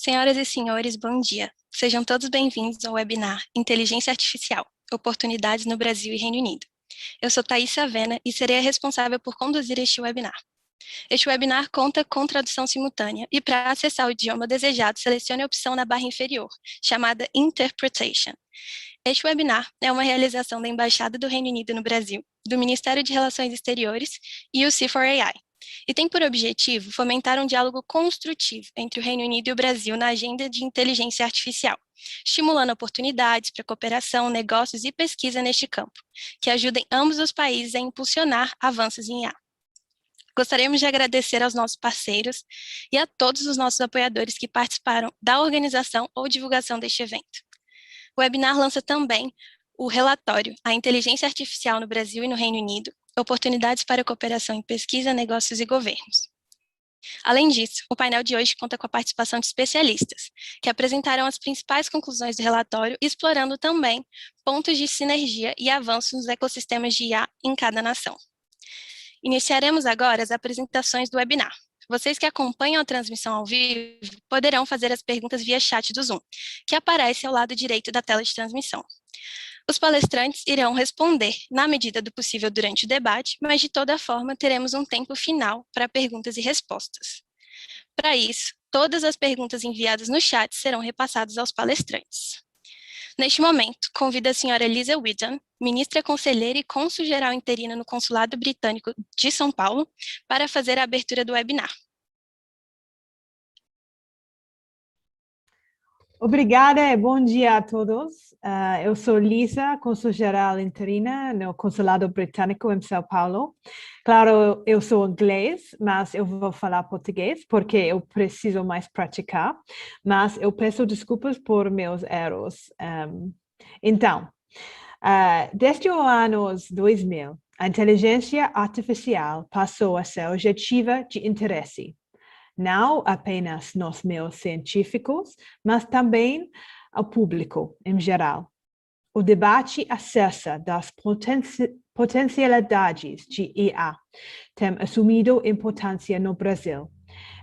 Senhoras e senhores, bom dia. Sejam todos bem-vindos ao webinar Inteligência Artificial, Oportunidades no Brasil e Reino Unido. Eu sou Thaísa Avena e serei a responsável por conduzir este webinar. Este webinar conta com tradução simultânea e para acessar o idioma desejado, selecione a opção na barra inferior, chamada Interpretation. Este webinar é uma realização da Embaixada do Reino Unido no Brasil, do Ministério de Relações Exteriores e o C4AI, e tem por objetivo fomentar um diálogo construtivo entre o Reino Unido e o Brasil na agenda de inteligência artificial, estimulando oportunidades para cooperação, negócios e pesquisa neste campo, que ajudem ambos os países a impulsionar avanços em IA. Gostaríamos de agradecer aos nossos parceiros e a todos os nossos apoiadores que participaram da organização ou divulgação deste evento. O webinar lança também o relatório A Inteligência Artificial no Brasil e no Reino Unido, Oportunidades para Cooperação em Pesquisa, Negócios e Governos. Além disso, o painel de hoje conta com a participação de especialistas, que apresentarão as principais conclusões do relatório, explorando também pontos de sinergia e avanços nos ecossistemas de IA em cada nação. Iniciaremos agora as apresentações do webinar. Vocês que acompanham a transmissão ao vivo poderão fazer as perguntas via chat do Zoom, que aparece ao lado direito da tela de transmissão. Os palestrantes irão responder na medida do possível durante o debate, mas de toda forma teremos um tempo final para perguntas e respostas. Para isso, todas as perguntas enviadas no chat serão repassadas aos palestrantes. Neste momento, convido a senhora Lisa Whitton, ministra conselheira e cônsul-geral interina no Consulado Britânico de São Paulo, para fazer a abertura do webinar. Obrigada e bom dia a todos. Eu sou Lisa, cônsul-geral interina no Consulado Britânico em São Paulo. Claro, eu sou inglês, mas eu vou falar português porque eu preciso mais praticar, mas eu peço desculpas por meus erros. Então, desde os anos 2000, a inteligência artificial passou a ser objetiva de interesse, não apenas nos meios científicos, mas também ao público em geral. O debate acerca das potencialidades de IA tem assumido importância no Brasil,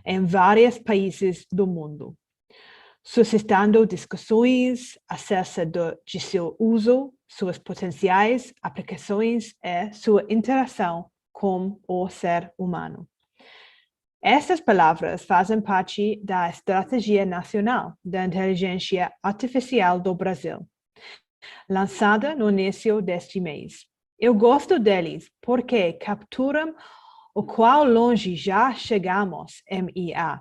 em vários países do mundo, suscitando discussões acerca de seu uso, suas potenciais aplicações e sua interação com o ser humano. Estas palavras fazem parte da Estratégia Nacional da Inteligência Artificial do Brasil, lançada no início deste mês. Eu gosto deles porque capturam o quão longe já chegamos em IA,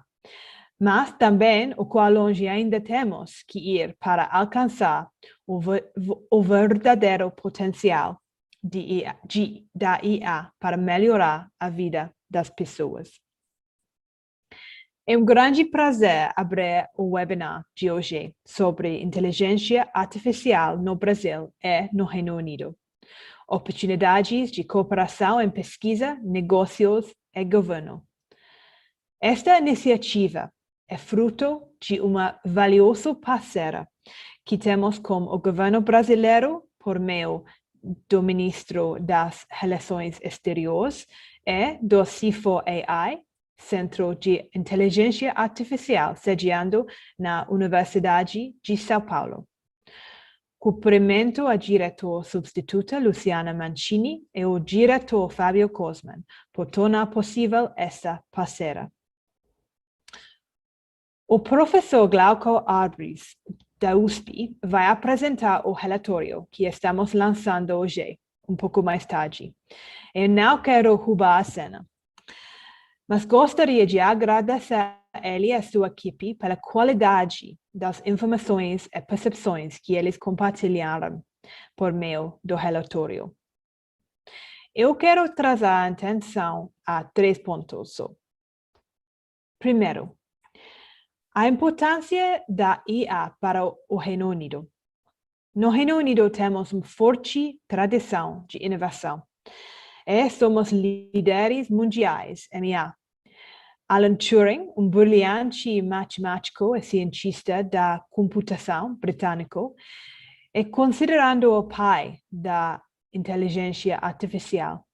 mas também o quão longe ainda temos que ir para alcançar o verdadeiro potencial da IA para melhorar a vida das pessoas. É um grande prazer abrir o webinar de hoje sobre inteligência artificial no Brasil e no Reino Unido. Oportunidades de cooperação em pesquisa, negócios e governo. Esta iniciativa é fruto de uma valiosa parceira que temos com o governo brasileiro por meio do Ministro das Relações Exteriores e do C4AI, Centro de Inteligência Artificial, sediando na Universidade de São Paulo. Cumprimento a diretora substituta Luciana Mancini e o diretor Fábio Cosman por tornar possível esta parceira. O professor Glauco Arbris, da USP, vai apresentar o relatório que estamos lançando hoje, um pouco mais tarde. Eu não quero roubar a cena, mas gostaria de agradecer a ele e a sua equipe pela qualidade das informações e percepções que eles compartilharam por meio do relatório. Eu quero trazer a atenção a 3 pontos. Primeiro, a importância da IA para o Reino Unido. No Reino Unido temos uma forte tradição de inovação e somos líderes mundiais em IA. Alan Turing, um brilhante matemático e cientista da computação britânico, é considerado o pai da inteligência artificial.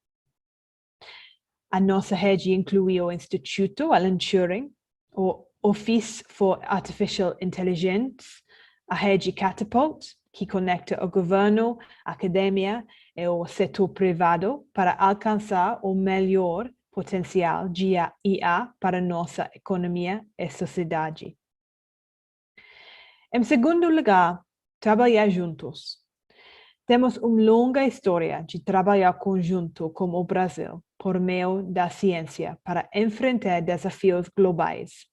A nossa rede inclui o Instituto Alan Turing, o Office for Artificial Intelligence, a rede Catapult, que conecta o governo, a academia e o setor privado para alcançar o melhor potencial de IA para nossa economia e sociedade. Em segundo lugar, trabalhar juntos. Temos uma longa história de trabalhar conjunto com o Brasil por meio da ciência para enfrentar desafios globais.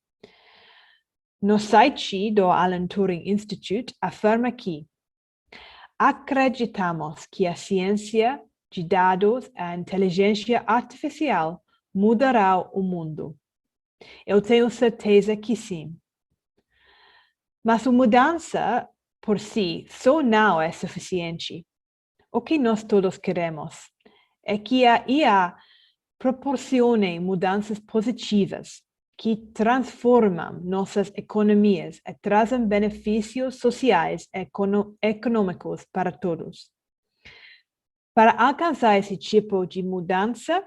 No site do Alan Turing Institute afirma que acreditamos que a ciência de dados e a inteligência artificial mudará o mundo. Eu tenho certeza que sim. Mas a mudança por si só não é suficiente. O que nós todos queremos é que a IA proporcione mudanças positivas que transformam nossas economias e trazem benefícios sociais e econômicos para todos. Para alcançar esse tipo de mudança,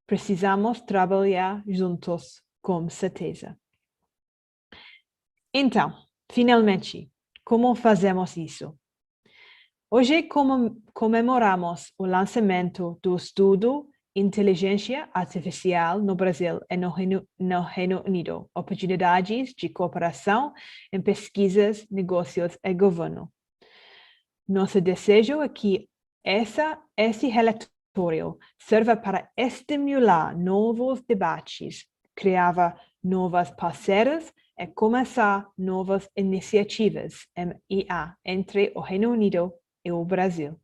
precisamos trabalhar juntos, com certeza. Então, finalmente, como fazemos isso? Hoje comemoramos o lançamento do estudo Inteligência Artificial no Brasil e no Reino Unido, oportunidades de cooperação em pesquisas, negócios e governo. Nosso desejo é que esse relatório sirva para estimular novos debates, criar novas parceiras e começar novas iniciativas em IA entre o Reino Unido e o Brasil.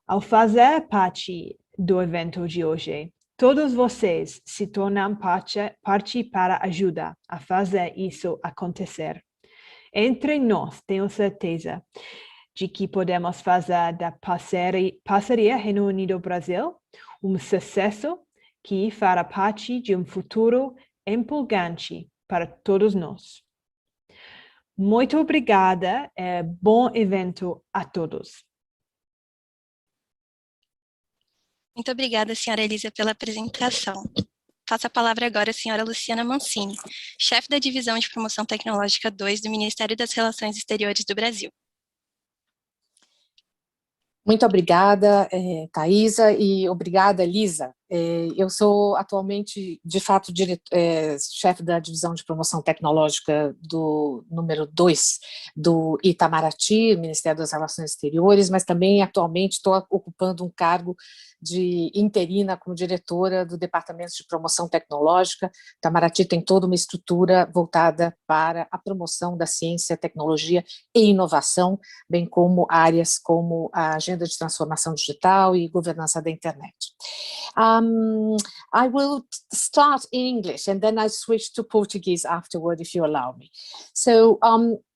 Ao fazer parte do evento de hoje, todos vocês se tornam parte para ajudar a fazer isso acontecer. Entre nós, tenho certeza de que podemos fazer da parceria Reino Unido-Brasil um sucesso que fará parte de um futuro empolgante para todos nós. Muito obrigada e bom evento a todos. Muito obrigada, senhora Elisa, pela apresentação. Passo a palavra agora à senhora Luciana Mancini, chefe da Divisão de Promoção Tecnológica 2 do Ministério das Relações Exteriores do Brasil. Muito obrigada, Thaisa, e obrigada, Lisa. Eu sou atualmente, de fato, chefe da Divisão de Promoção Tecnológica do número 2 do Itamaraty, Ministério das Relações Exteriores, mas também atualmente estou ocupando um cargo de interina como diretora do Departamento de Promoção Tecnológica. Itamaraty tem toda uma estrutura voltada para a promoção da ciência, tecnologia e inovação, bem como áreas como a agenda de transformação digital e governança da internet. I will start in English and then I switch to Portuguese afterward, if you allow me. So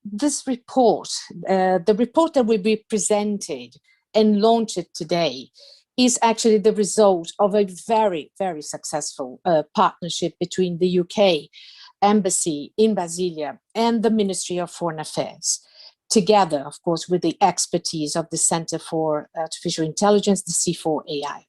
this report, the report that will be presented and launched today is actually the result of a very, very successful partnership between the UK Embassy in Brasilia and the Ministry of Foreign Affairs, together, of course, with the expertise of the Center for Artificial Intelligence, the C4AI.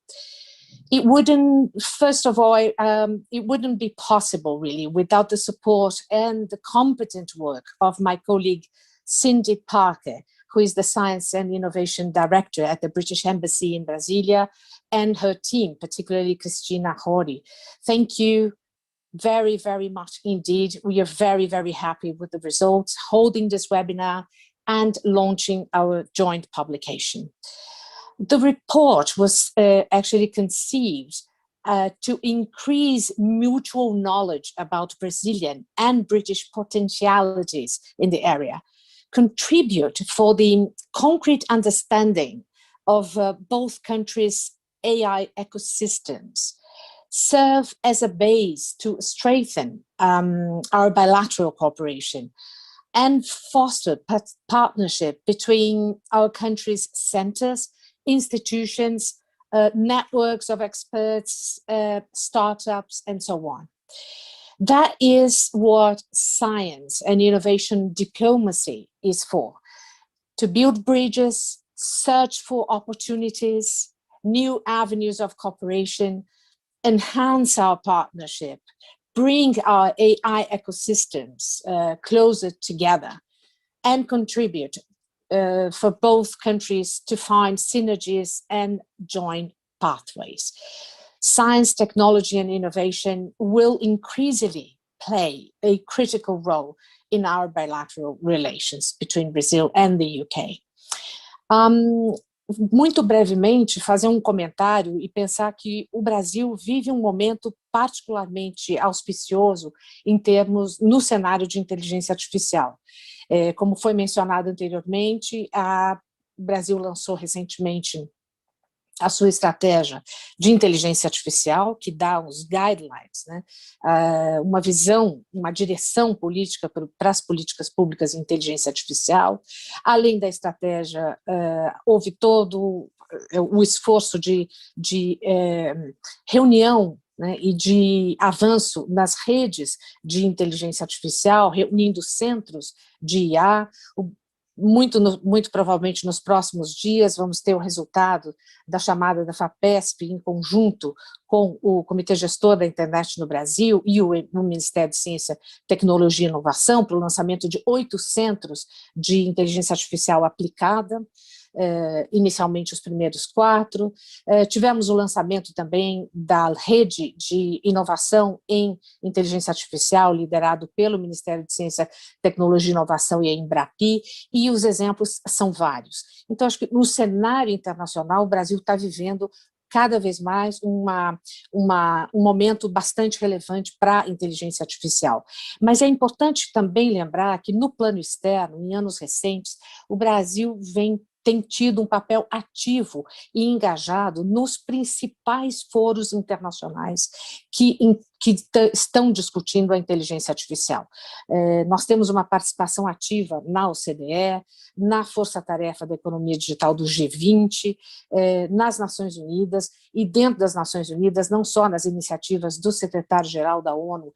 It wouldn't, first of all, it wouldn't be possible really without the support and the competent work of my colleague Cindy Parker, who is the Science and Innovation Director at the British Embassy in Brasilia, and her team, particularly Cristina Hori. Thank you very, very much indeed. We are very, very happy with the results, holding this webinar and launching our joint publication. The report was actually conceived to increase mutual knowledge about Brazilian and British potentialities in the area, contribute for the concrete understanding of both countries' AI ecosystems, serve as a base to strengthen our bilateral cooperation, and foster partnership between our countries' centers, institutions, networks of experts, startups, and so on. That is what science and innovation diplomacy is for, to build bridges, search for opportunities, new avenues of cooperation, enhance our partnership, bring our AI ecosystems closer together and contribute for both countries to find synergies and join pathways. Science, technology, and innovation will increasingly play a critical role in our bilateral relations between Brazil and the UK. Muito brevemente, fazer um comentário e pensar que o Brasil vive um momento particularmente auspicioso em termos no cenário de inteligência artificial. Como foi mencionado anteriormente, o Brasil lançou recentemente a sua estratégia de inteligência artificial, que dá os guidelines, né? Uma visão, uma direção política para as políticas públicas em inteligência artificial. Além da estratégia, houve todo o esforço de reunião, né, e de avanço nas redes de inteligência artificial, reunindo centros de IA. Muito provavelmente nos próximos dias vamos ter o resultado da chamada da FAPESP em conjunto com o Comitê Gestor da Internet no Brasil e o Ministério de Ciência, Tecnologia e Inovação para o lançamento de 8 centros de inteligência artificial aplicada, inicialmente os primeiros 4. Tivemos o lançamento também da rede de inovação em inteligência artificial, liderado pelo Ministério de Ciência, Tecnologia e Inovação e a Embrapi, e os exemplos são vários. Então, acho que no cenário internacional, o Brasil está vivendo cada vez mais um momento bastante relevante para a inteligência artificial. Mas é importante também lembrar que no plano externo, em anos recentes, o Brasil tem tido um papel ativo e engajado nos principais foros internacionais que estão discutindo a inteligência artificial. Nós temos uma participação ativa na OCDE, na Força-Tarefa da Economia Digital do G20, nas Nações Unidas, e dentro das Nações Unidas, não só nas iniciativas do secretário-geral da ONU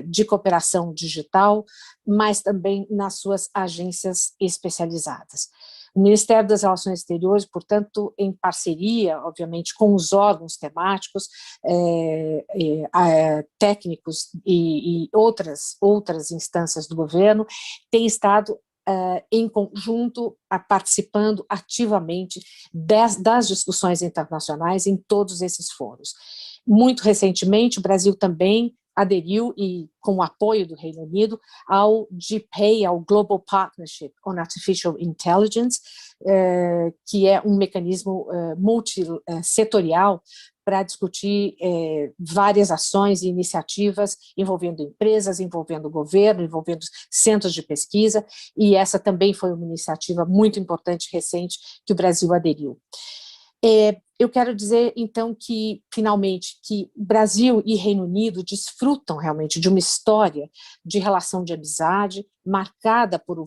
de cooperação digital, mas também nas suas agências especializadas. O Ministério das Relações Exteriores, portanto, em parceria, obviamente, com os órgãos temáticos, técnicos e outras instâncias do governo, tem estado em conjunto, participando ativamente das discussões internacionais em todos esses foros. Muito recentemente, o Brasil também aderiu, e com o apoio do Reino Unido, ao GPAI, ao Global Partnership on Artificial Intelligence, que é um mecanismo multissetorial para discutir várias ações e iniciativas envolvendo empresas, envolvendo o governo, envolvendo centros de pesquisa, e essa também foi uma iniciativa muito importante, recente, que o Brasil aderiu. Eu quero dizer, então, que, finalmente, que Brasil e Reino Unido desfrutam realmente de uma história de relação de amizade, marcada por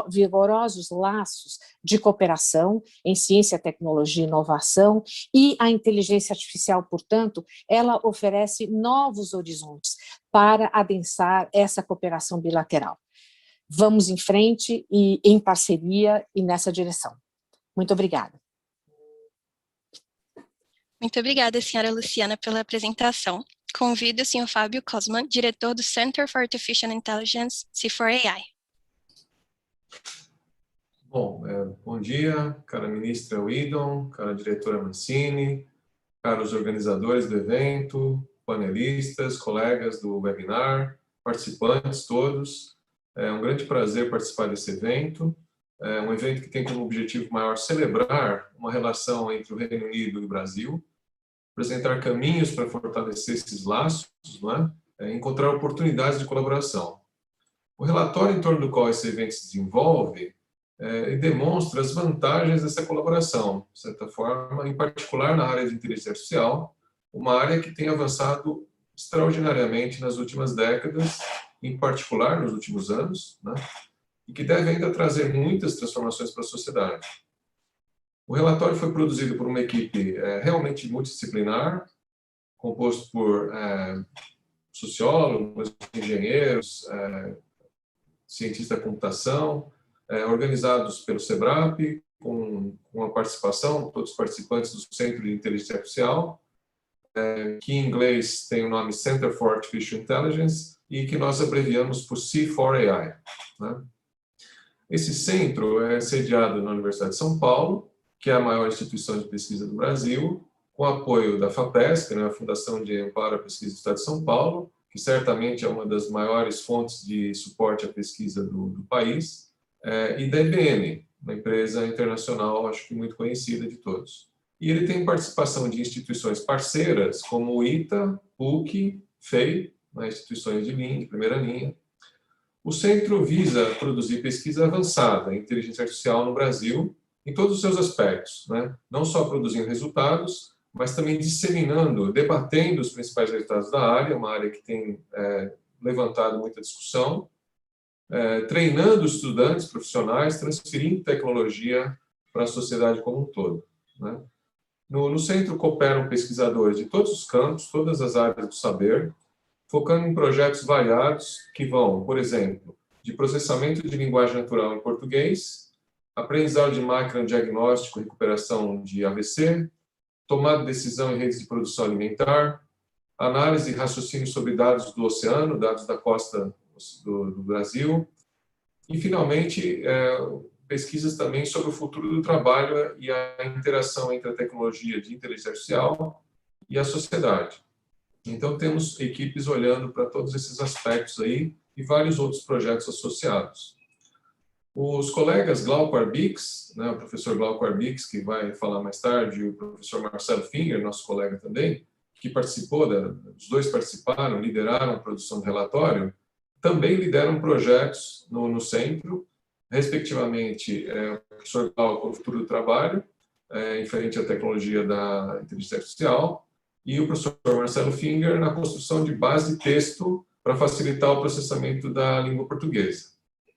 vigorosos laços de cooperação em ciência, tecnologia e inovação, e a inteligência artificial, portanto, ela oferece novos horizontes para adensar essa cooperação bilateral. Vamos em frente e em parceria e nessa direção. Muito obrigada. Muito obrigada, senhora Luciana, pela apresentação. Convido o senhor Fábio Cosman, diretor do Center for Artificial Intelligence, C4AI. Bom, bom dia, cara ministra Weedon, cara diretora Mancini, caros organizadores do evento, panelistas, colegas do webinar, participantes todos. É um grande prazer participar desse evento. É um evento que tem como objetivo maior celebrar uma relação entre o Reino Unido e o Brasil, apresentar caminhos para fortalecer esses laços, não é? Encontrar oportunidades de colaboração. O relatório em torno do qual esse evento se desenvolve demonstra as vantagens dessa colaboração, de certa forma, em particular na área de inteligência artificial, uma área que tem avançado extraordinariamente nas últimas décadas, em particular nos últimos anos, né? E que deve ainda trazer muitas transformações para a sociedade. O relatório foi produzido por uma equipe realmente multidisciplinar, composto por sociólogos, engenheiros, cientistas da computação, organizados pelo SEBRAP, com a participação de todos os participantes do Centro de Inteligência Artificial, que em inglês tem o nome Center for Artificial Intelligence e que nós abreviamos por C4AI. Né? Esse centro é sediado na Universidade de São Paulo, que é a maior instituição de pesquisa do Brasil, com apoio da FAPESP, né, a Fundação de Amparo à Pesquisa do Estado de São Paulo, que certamente é uma das maiores fontes de suporte à pesquisa do país, e da IBM, uma empresa internacional, acho que muito conhecida de todos. E ele tem participação de instituições parceiras, como o ITA, PUC, FEI, né, instituições de primeira linha. O centro visa produzir pesquisa avançada em inteligência artificial no Brasil, em todos os seus aspectos, né? Não só produzindo resultados, mas também disseminando, debatendo os principais resultados da área, uma área que tem levantado muita discussão, treinando estudantes profissionais, transferindo tecnologia para a sociedade como um todo. Né? No centro cooperam pesquisadores de todos os campos, todas as áreas do saber, focando em projetos variados que vão, por exemplo, de processamento de linguagem natural em português, aprendizado de máquina, diagnóstico e recuperação de AVC, tomada de decisão em redes de produção alimentar, análise e raciocínio sobre dados do oceano, dados da costa do Brasil, e, finalmente, pesquisas também sobre o futuro do trabalho e a interação entre a tecnologia de inteligência artificial e a sociedade. Então, temos equipes olhando para todos esses aspectos aí e vários outros projetos associados. Os colegas Glauco Arbix, né, o professor Glauco Arbix, que vai falar mais tarde, e o professor Marcelo Finger, nosso colega também, que participou, os dois participaram, lideraram a produção do relatório, também lideram projetos no centro, respectivamente, o professor Glauco, o futuro do trabalho, em frente à tecnologia da inteligência artificial, e o professor Marcelo Finger na construção de base de texto para facilitar o processamento da língua portuguesa.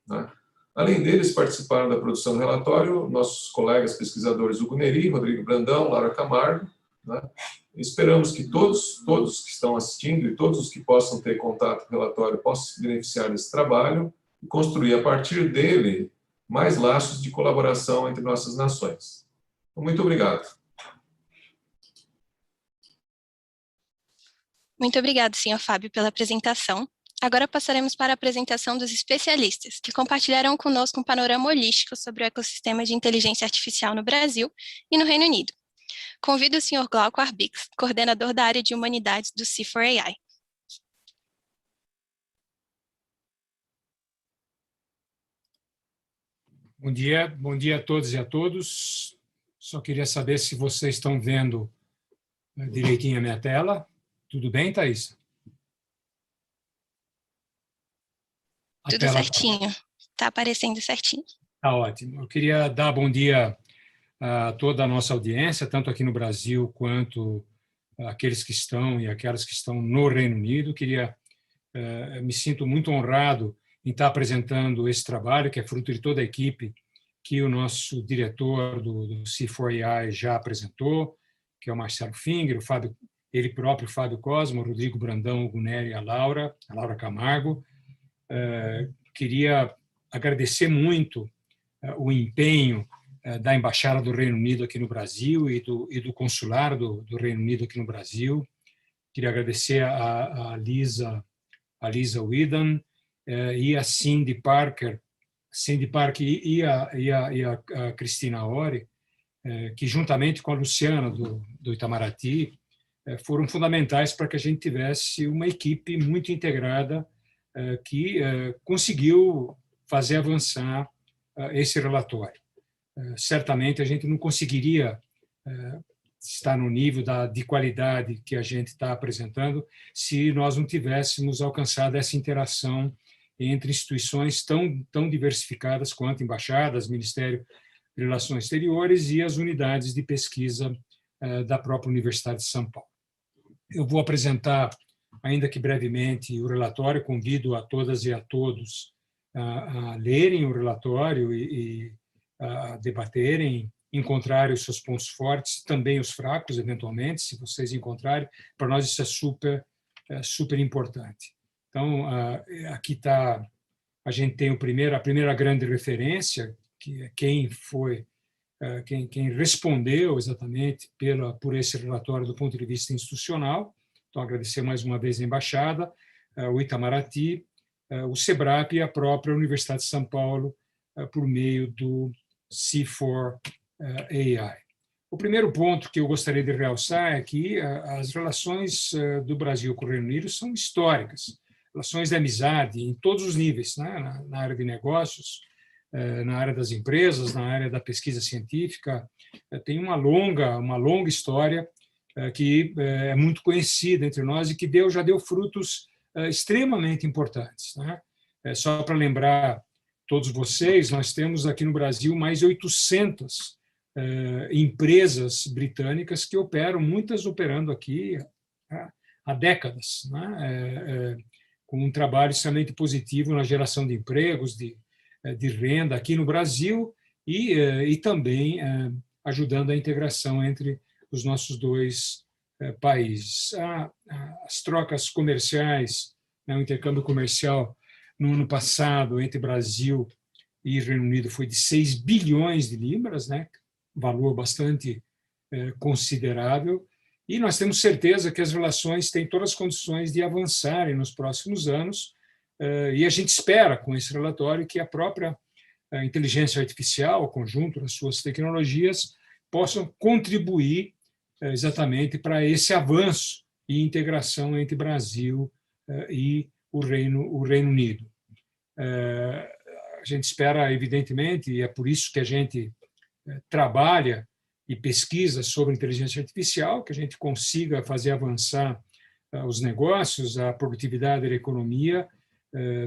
Né? Além deles, participaram da produção do relatório nossos colegas pesquisadores Hugo Neri, Rodrigo Brandão, Laura Camargo. Né? Esperamos que todos que estão assistindo e todos os que possam ter contato com o relatório possam se beneficiar desse trabalho e construir, a partir dele, mais laços de colaboração entre nossas nações. Muito obrigado. Muito obrigado, senhor Fábio, pela apresentação. Agora passaremos para a apresentação dos especialistas, que compartilharão conosco um panorama holístico sobre o ecossistema de inteligência artificial no Brasil e no Reino Unido. Convido o senhor Glauco Arbix, coordenador da área de humanidades do C4AI. Bom dia a todos e a todos. Só queria saber se vocês estão vendo direitinho a minha tela. Tudo bem, Thaís? Tudo certinho. Está aparecendo certinho. Está ótimo. Eu queria dar bom dia a toda a nossa audiência, tanto aqui no Brasil quanto aqueles que estão e aquelas que estão no Reino Unido. Me sinto muito honrado em estar apresentando esse trabalho, que é fruto de toda a equipe que o nosso diretor do C4AI já apresentou, que é o Marcelo Finger, ele próprio, Fábio Cosmo, o Rodrigo Brandão, o Hugo Neri e a Laura Camargo. Queria agradecer muito o empenho da Embaixada do Reino Unido aqui no Brasil e do Consulado do Reino Unido aqui no Brasil. Queria agradecer a Lisa Whedon e a Cindy Parker e a Cristina Ori, que juntamente com a Luciana do Itamaraty foram fundamentais para que a gente tivesse uma equipe muito integrada que conseguiu fazer avançar esse relatório. Certamente a gente não conseguiria estar no nível de qualidade que a gente está apresentando se nós não tivéssemos alcançado essa interação entre instituições tão diversificadas quanto embaixadas, Ministério de Relações Exteriores e as unidades de pesquisa da própria Universidade de São Paulo. Eu vou apresentar, ainda que brevemente, o relatório. Convido a todas e a todos a lerem o relatório e a debaterem, encontrarem os seus pontos fortes, também os fracos, eventualmente, se vocês encontrarem. Para nós isso é super importante. Então, aqui a gente tem a primeira grande referência, que é quem foi quem respondeu exatamente por esse relatório do ponto de vista institucional. Então, agradecer mais uma vez a Embaixada, o Itamaraty, o SEBRAP e a própria Universidade de São Paulo, por meio do C4AI. O primeiro ponto que eu gostaria de realçar é que as relações do Brasil com o Reino Unido são históricas, relações de amizade em todos os níveis, né? Na área de negócios, na área das empresas, na área da pesquisa científica. Tem uma longa história que é muito conhecida entre nós e que já deu frutos extremamente importantes, né? Só para lembrar todos vocês, nós temos aqui no Brasil mais de 800 empresas britânicas que operam, muitas operando aqui há décadas, né? Com um trabalho extremamente positivo na geração de empregos, de renda aqui no Brasil e também ajudando a integração entre os nossos dois países. As trocas comerciais, né, o intercâmbio comercial no ano passado entre Brasil e Reino Unido foi de 6 bilhões de libras, né, valor bastante considerável, e nós temos certeza que as relações têm todas as condições de avançarem nos próximos anos, e a gente espera, com esse relatório, que a própria inteligência artificial, o conjunto das suas tecnologias, possam contribuir exatamente para esse avanço e integração entre Brasil e o Reino Unido. A gente espera, evidentemente, e é por isso que a gente trabalha e pesquisa sobre inteligência artificial, que a gente consiga fazer avançar os negócios, a produtividade da economia,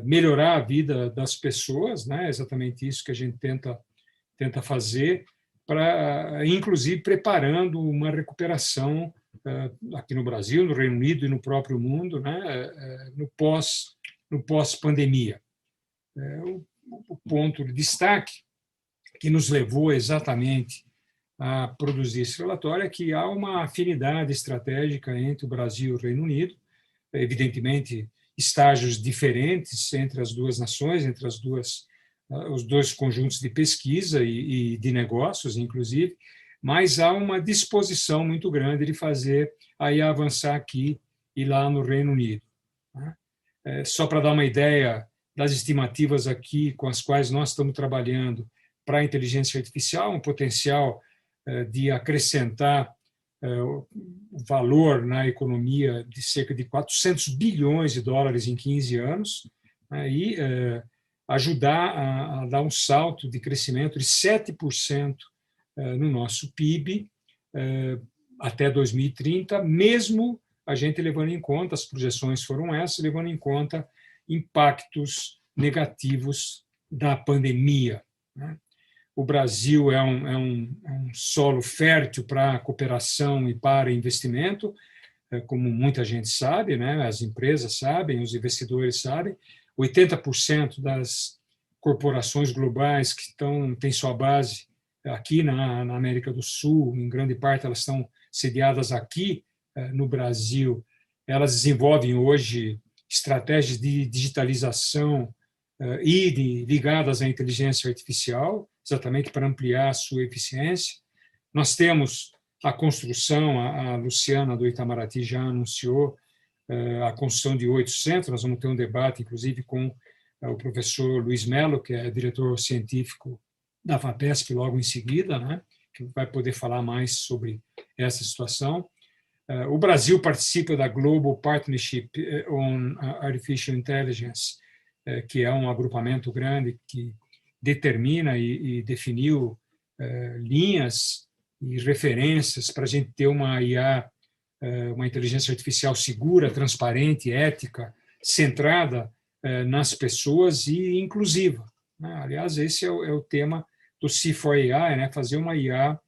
melhorar a vida das pessoas, né? É exatamente isso que a gente tenta fazer, inclusive preparando uma recuperação aqui no Brasil, no Reino Unido e no próprio mundo, né? no pós-pandemia. O ponto de destaque que nos levou exatamente a produzir esse relatório é que há uma afinidade estratégica entre o Brasil e o Reino Unido, evidentemente estágios diferentes entre as duas nações, entre os dois conjuntos de pesquisa e de negócios, inclusive, mas há uma disposição muito grande de fazer aí avançar aqui e lá no Reino Unido. Só para dar uma ideia das estimativas aqui com as quais nós estamos trabalhando para a inteligência artificial, um potencial de acrescentar o valor na economia de cerca de 400 bilhões de dólares em 15 anos, né, e ajudar a dar um salto de crescimento de 7% no nosso PIB até 2030, mesmo a gente levando em conta, as projeções foram essas, levando em conta impactos negativos da pandemia, né? O Brasil é um solo fértil para cooperação e para investimento, como muita gente sabe, né? As empresas sabem, os investidores sabem. 80% das corporações globais que têm sua base aqui na América do Sul, em grande parte elas estão sediadas aqui no Brasil, elas desenvolvem hoje estratégias de digitalização ligadas à inteligência artificial, exatamente para ampliar a sua eficiência. Nós temos a construção, a Luciana do Itamaraty já anunciou a construção de 8 centros, nós vamos ter um debate, inclusive, com o professor Luiz Melo, que é diretor científico da FAPESP, logo em seguida, né, que vai poder falar mais sobre essa situação. O Brasil participa da Global Partnership on Artificial Intelligence, que é um agrupamento grande que determina e definiu linhas e referências para a gente ter uma IA, uma inteligência artificial segura, transparente, ética, centrada nas pessoas e inclusiva, né? Aliás, esse é o tema do C4AI, né? Fazer uma IA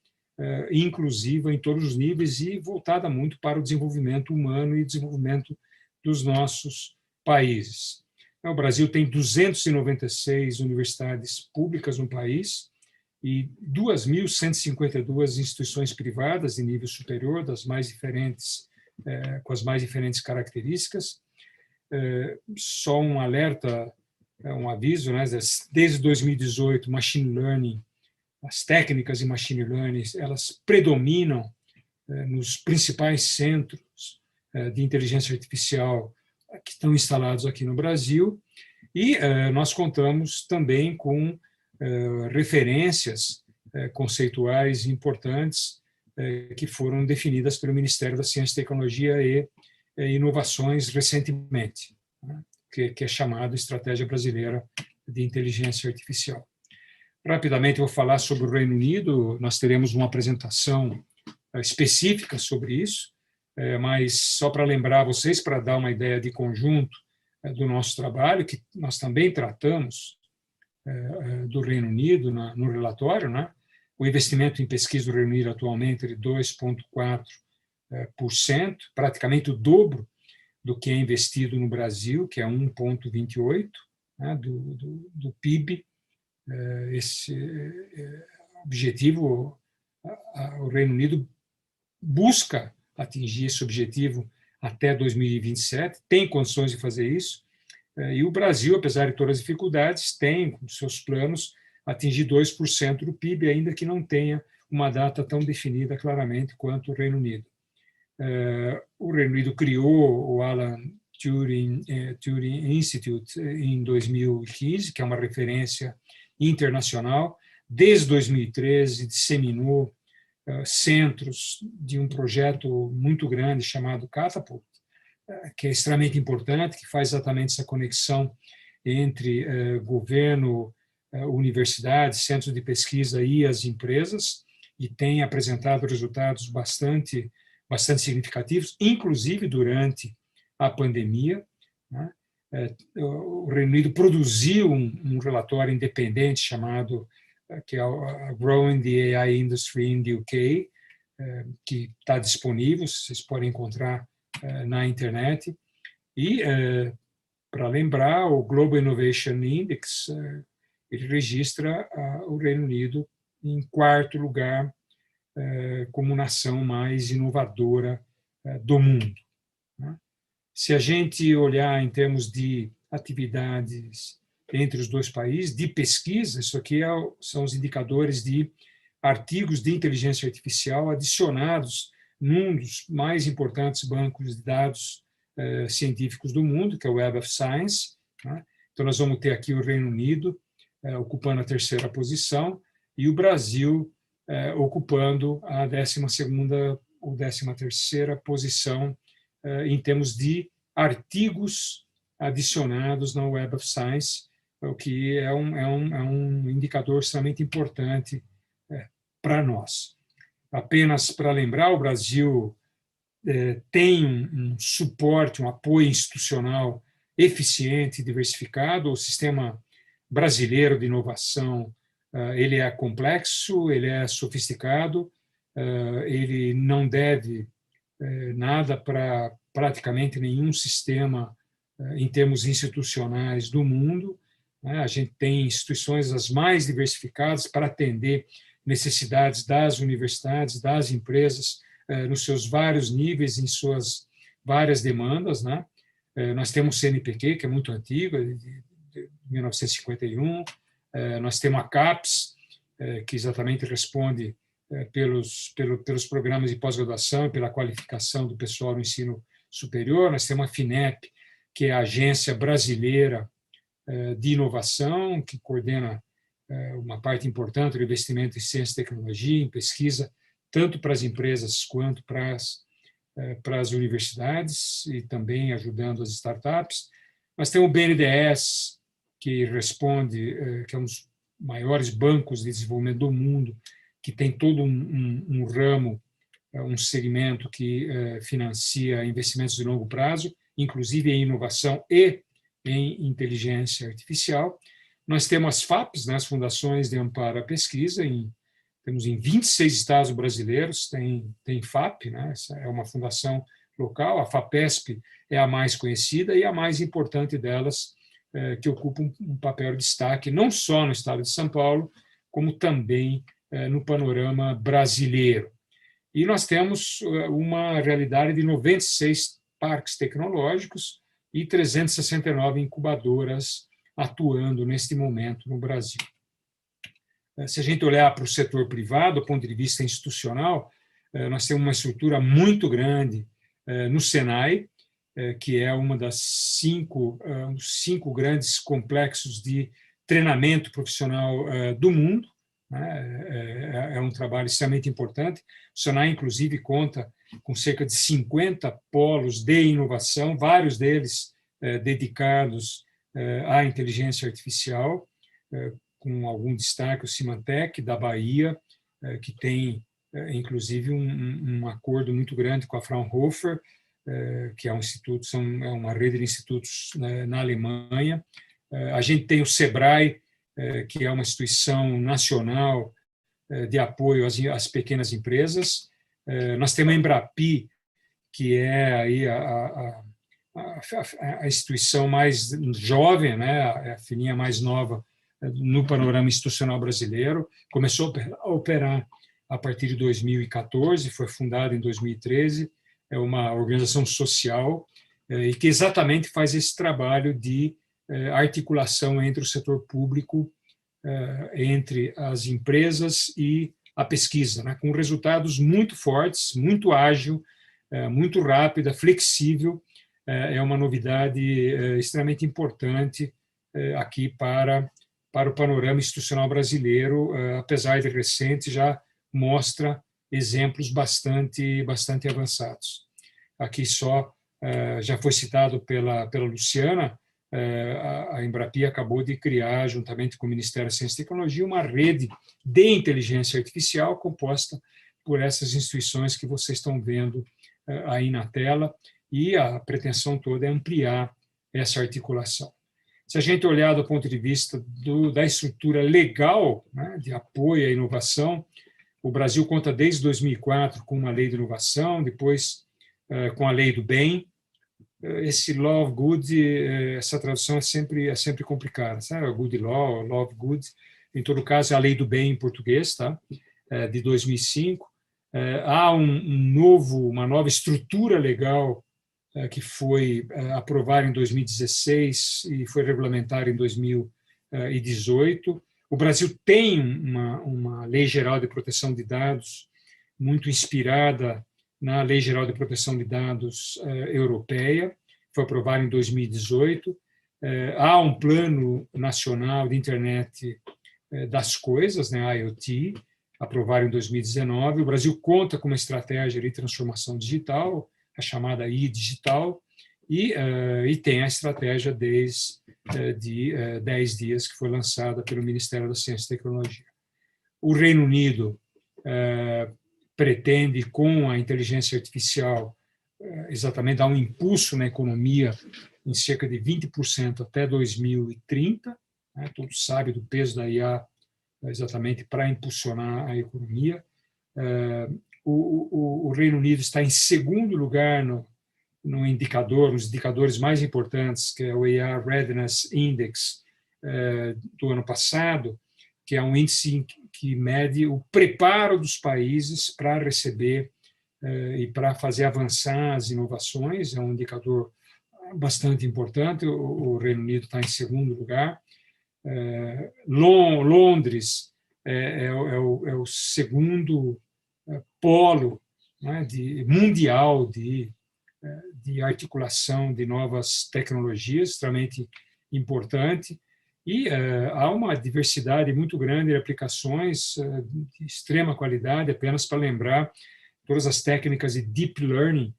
inclusiva em todos os níveis e voltada muito para o desenvolvimento humano e desenvolvimento dos nossos países. O Brasil tem 296 universidades públicas no país e 2.152 instituições privadas de nível superior, das mais diferentes, com as mais diferentes características. Só um alerta, um aviso, né? Desde 2018, machine learning as técnicas de machine learning, elas predominam nos principais centros de inteligência artificial que estão instalados aqui no Brasil, e nós contamos também com referências conceituais importantes que foram definidas pelo Ministério da Ciência, Tecnologia e Inovações recentemente, né, que é chamado Estratégia Brasileira de Inteligência Artificial. Rapidamente, eu vou falar sobre o Reino Unido. Nós teremos uma apresentação específica sobre isso, mas só para lembrar vocês, para dar uma ideia de conjunto do nosso trabalho, que nós também tratamos do Reino Unido no relatório, né? O investimento em pesquisa do Reino Unido atualmente é de 2,4%, praticamente o dobro do que é investido no Brasil, que é 1,28%, né, do PIB. Esse objetivo, o Reino Unido busca atingir esse objetivo até 2027, tem condições de fazer isso, e o Brasil, apesar de todas as dificuldades, tem, com seus planos, atingir 2% do PIB, ainda que não tenha uma data tão definida claramente quanto o Reino Unido. O Reino Unido criou o Alan Turing Institute em 2015, que é uma referência internacional. Desde 2013, disseminou centros de um projeto muito grande chamado Catapult, que é extremamente importante, que faz exatamente essa conexão entre governo, universidades, centros de pesquisa e as empresas, e tem apresentado resultados bastante significativos, inclusive durante a pandemia, né? O Reino Unido produziu um relatório independente chamado, que é o Growing the AI Industry in the UK, que está disponível, vocês podem encontrar na internet. E, para lembrar, o Global Innovation Index, ele registra o Reino Unido em 4º lugar como nação mais inovadora do mundo. Se a gente olhar em termos de atividades entre os dois países, de pesquisa, isso aqui são os indicadores de artigos de inteligência artificial adicionados num dos mais importantes bancos de dados científicos do mundo, que é o Web of Science. Então, nós vamos ter aqui o Reino Unido ocupando a 3ª posição e o Brasil ocupando a 12ª ou 13ª posição em termos de artigos adicionados na Web of Science, o que é um indicador extremamente importante para nós. Apenas para lembrar, o Brasil tem um suporte, um apoio institucional eficiente e diversificado. O sistema brasileiro de inovação ele é complexo, ele é sofisticado, ele não deve nada para praticamente nenhum sistema em termos institucionais do mundo. A gente tem instituições as mais diversificadas para atender necessidades das universidades, das empresas, nos seus vários níveis, em suas várias demandas. Nós temos o CNPq, que é muito antigo, de 1951, nós temos a CAPES, que exatamente responde pelos programas de pós-graduação e pela qualificação do pessoal no ensino superior. Nós temos a FINEP, que é a Agência Brasileira de Inovação, que coordena uma parte importante do investimento em ciência e tecnologia, em pesquisa, tanto para as empresas quanto para as universidades, e também ajudando as startups. Nós temos o BNDES, que responde, que é um dos maiores bancos de desenvolvimento do mundo, que tem todo um ramo, um segmento que financia investimentos de longo prazo, inclusive em inovação e em inteligência artificial. Nós temos as FAPs, as Fundações de Amparo à Pesquisa, temos em 26 estados brasileiros, tem FAP, essa é uma fundação local. A FAPESP é a mais conhecida e a mais importante delas, que ocupa um papel de destaque não só no estado de São Paulo, como também no panorama brasileiro. E nós temos uma realidade de 96 parques tecnológicos e 369 incubadoras atuando neste momento no Brasil. Se a gente olhar para o setor privado, do ponto de vista institucional, nós temos uma estrutura muito grande no Senai, que é uma das cinco grandes complexos de treinamento profissional do mundo. É um trabalho extremamente importante. O Senai, inclusive, conta com cerca de 50 polos de inovação, vários deles dedicados à inteligência artificial, com algum destaque o Symantec, da Bahia, que tem, inclusive, um acordo muito grande com a Fraunhofer, que é um instituto, é uma rede de institutos na Alemanha. A gente tem o SEBRAE, que é uma instituição nacional de apoio às pequenas empresas. Nós temos a Embrapi, que é aí a instituição mais jovem, né, a filhinha mais nova no panorama institucional brasileiro. Começou a operar a partir de 2014, foi fundada em 2013, é uma organização social e que exatamente faz esse trabalho de articulação entre o setor público, entre as empresas e a pesquisa, né, com resultados muito fortes, muito ágil, muito rápida, flexível. É uma novidade extremamente importante aqui para o panorama institucional brasileiro, apesar de recente, já mostra exemplos bastante avançados. Aqui só, já foi citado pela Luciana, a Embrapi acabou de criar, juntamente com o Ministério da Ciência e Tecnologia, uma rede de inteligência artificial composta por essas instituições que vocês estão vendo aí na tela, e a pretensão toda é ampliar essa articulação. Se a gente olhar do ponto de vista da estrutura legal, né, de apoio à inovação, o Brasil conta desde 2004 com uma lei de inovação, depois com a lei do bem. Esse Love Good, essa tradução é sempre complicada, sabe? Good Law, Love Good, em todo caso é a lei do bem em português, tá? De 2005. Há uma nova estrutura legal que foi aprovada em 2016 e foi regulamentada em 2018. O Brasil tem uma Lei Geral de Proteção de Dados muito inspirada na Lei Geral de Proteção de Dados europeia, foi aprovada em 2018. Há um Plano Nacional de Internet das Coisas, né, IoT, aprovado em 2019. O Brasil conta com uma estratégia de transformação digital, a chamada e-digital, e tem a estratégia desde 10 dias, que foi lançada pelo Ministério da Ciência e Tecnologia. O Reino Unido pretende, com a inteligência artificial, exatamente dar um impulso na economia em cerca de 20% até 2030. Né? Todos sabem do peso da IA exatamente para impulsionar a economia. O Reino Unido está em segundo lugar no indicador, nos indicadores mais importantes, que é o AI Readiness Index do ano passado, que é um índice que mede o preparo dos países para receber e para fazer avançar as inovações. É um indicador bastante importante. O Reino Unido está em segundo lugar. Londres é o segundo polo, né, mundial de articulação de novas tecnologias, extremamente importante. E há uma diversidade muito grande de aplicações de extrema qualidade. Apenas para lembrar, todas as técnicas de deep learning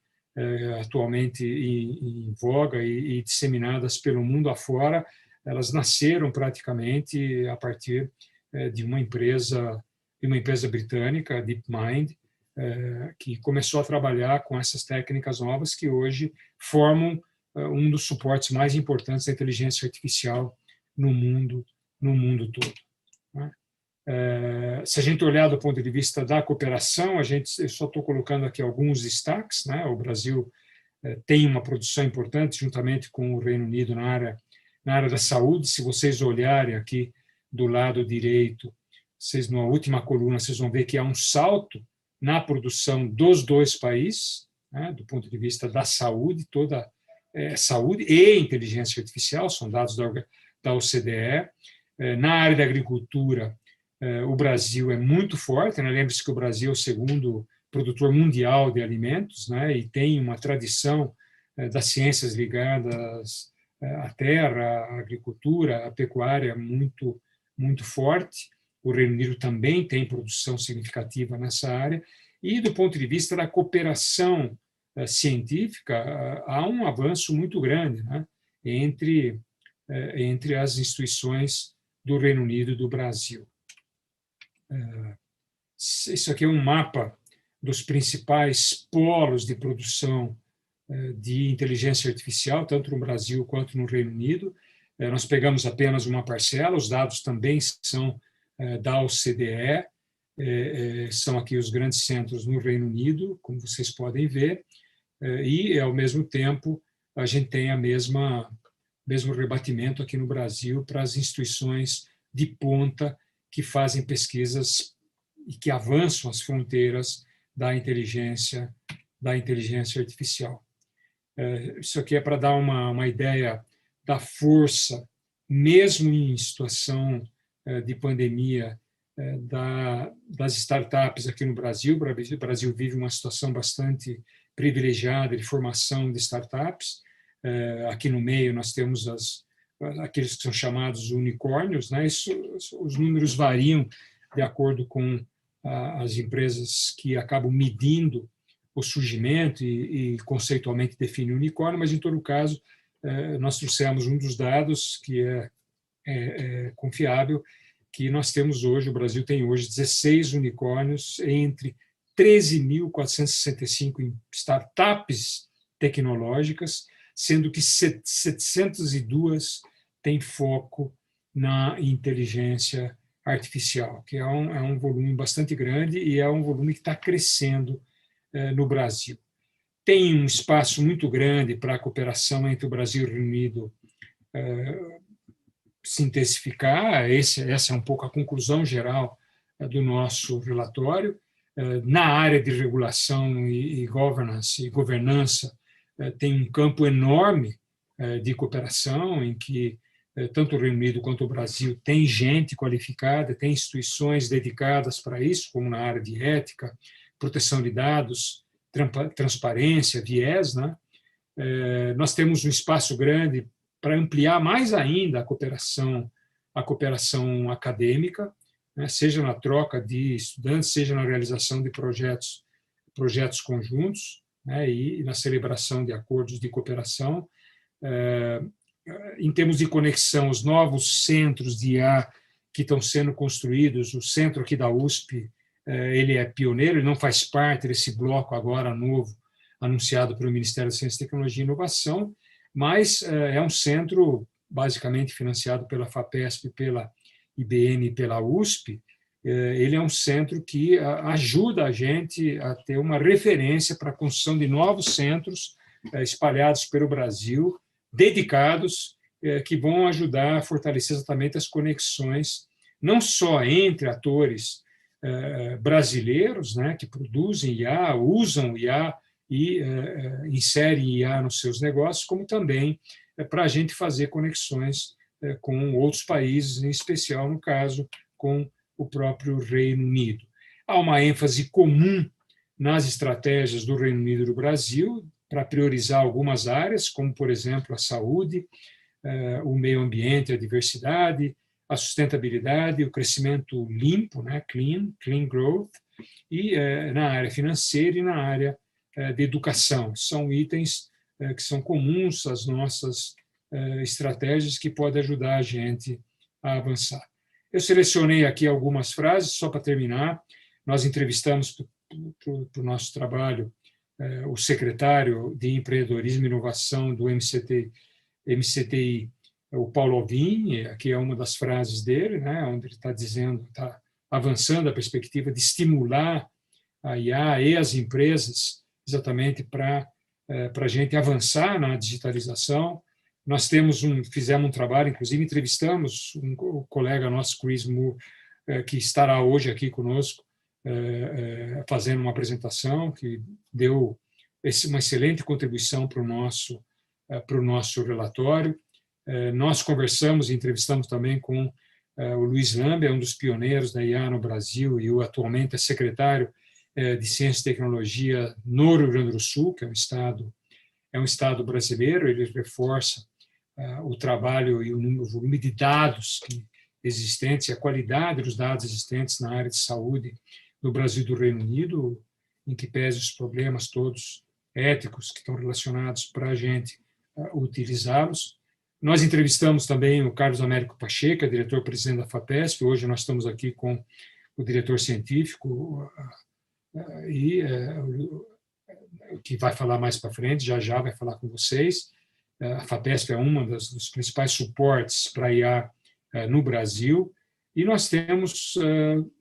atualmente em voga e disseminadas pelo mundo afora, elas nasceram praticamente a partir de uma empresa britânica, DeepMind, que começou a trabalhar com essas técnicas novas que hoje formam um dos suportes mais importantes da inteligência artificial no mundo todo. Né? Se a gente olhar do ponto de vista da cooperação, eu só estou colocando aqui alguns destaques. Né? O Brasil tem uma produção importante, juntamente com o Reino Unido, na área da saúde. Se vocês olharem aqui do lado direito, na última coluna, vocês vão ver que há um salto na produção dos dois países, né? Do ponto de vista da saúde, toda saúde e inteligência artificial, são dados da OCDE. Na área da agricultura, O Brasil é muito forte, né? Lembre-se que o Brasil é o segundo produtor mundial de alimentos, né? E tem uma tradição das ciências ligadas à terra, à agricultura, à pecuária muito, muito forte. O Reino Unido também tem produção significativa nessa área. E, do ponto de vista da cooperação científica, há um avanço muito grande, né? entre as instituições do Reino Unido e do Brasil. Isso aqui é um mapa dos principais polos de produção de inteligência artificial, tanto no Brasil quanto no Reino Unido. Nós pegamos apenas uma parcela, os dados também são da OCDE, são aqui os grandes centros no Reino Unido, como vocês podem ver, e, ao mesmo tempo, a gente tem mesmo rebatimento aqui no Brasil para as instituições de ponta que fazem pesquisas e que avançam as fronteiras da inteligência artificial. Isso aqui é para dar uma ideia da força, mesmo em situação de pandemia, das startups aqui no Brasil. O Brasil vive uma situação bastante privilegiada de formação de startups. Aqui no meio nós temos aqueles que são chamados unicórnios, né? Os números variam de acordo com as empresas que acabam medindo o surgimento e conceitualmente definem unicórnio, mas, em todo caso, nós trouxemos um dos dados que é confiável, que nós temos hoje, o Brasil tem hoje 16 unicórnios entre 13.465 startups tecnológicas, sendo que 702 têm foco na inteligência artificial, que é um volume bastante grande e é um volume que está crescendo no Brasil. Tem um espaço muito grande para a cooperação entre o Brasil e o Reino Unido se intensificar. Essa é um pouco a conclusão geral do nosso relatório. Na área de regulação e governance e governança, tem um campo enorme de cooperação em que tanto o Reino Unido quanto o Brasil tem gente qualificada, tem instituições dedicadas para isso, como na área de ética, proteção de dados, transparência, viés, né? Nós temos um espaço grande para ampliar mais ainda a cooperação acadêmica, né? Seja na troca de estudantes, seja na realização de projetos conjuntos, né? E na celebração de acordos de cooperação. Em termos de conexão, os novos centros de IA que estão sendo construídos, o centro aqui da USP, ele é pioneiro, ele não faz parte desse bloco agora novo, anunciado pelo Ministério da Ciência, Tecnologia e Inovação, mas é um centro basicamente financiado pela FAPESP, pela IBM e pela USP. Ele é um centro que ajuda a gente a ter uma referência para a construção de novos centros espalhados pelo Brasil, dedicados, que vão ajudar a fortalecer exatamente as conexões, não só entre atores brasileiros, né, que produzem IA, usam IA e inserem IA nos seus negócios, como também para a gente fazer conexões com outros países, em especial, no caso, com o próprio Reino Unido. Há uma ênfase comum nas estratégias do Reino Unido e do Brasil para priorizar algumas áreas, como, por exemplo, a saúde, o meio ambiente, a diversidade, a sustentabilidade, o crescimento limpo, né, clean growth, e na área financeira e na área de educação. São itens que são comuns às nossas estratégias que podem ajudar a gente a avançar. Eu selecionei aqui algumas frases, só para terminar. Nós entrevistamos para o nosso trabalho o secretário de Empreendedorismo e Inovação do MCTI, o Paulo Alvim, aqui é uma das frases dele, né, onde ele está dizendo, está avançando a perspectiva de estimular a IA e as empresas exatamente para a gente avançar na digitalização. Nós fizemos um trabalho, inclusive entrevistamos um colega nosso, Chris Moore, que estará hoje aqui conosco, fazendo uma apresentação que deu uma excelente contribuição para o nosso relatório. Nós conversamos e entrevistamos também com O Luiz Lambe é um dos pioneiros da IA no Brasil e atualmente é secretário de Ciência e Tecnologia no Rio Grande do Sul, que é um estado brasileiro. Ele reforça o trabalho e o volume de dados existentes, a qualidade dos dados existentes na área de saúde no Brasil e do Reino Unido, em que pese os problemas todos éticos que estão relacionados para a gente utilizá-los. Nós entrevistamos também o Carlos Américo Pacheco, diretor-presidente da FAPESP. Hoje nós estamos aqui com o diretor científico, que vai falar mais para frente, já vai falar com vocês. A FAPESP é uma dos principais suportes para a IA no Brasil. E nós temos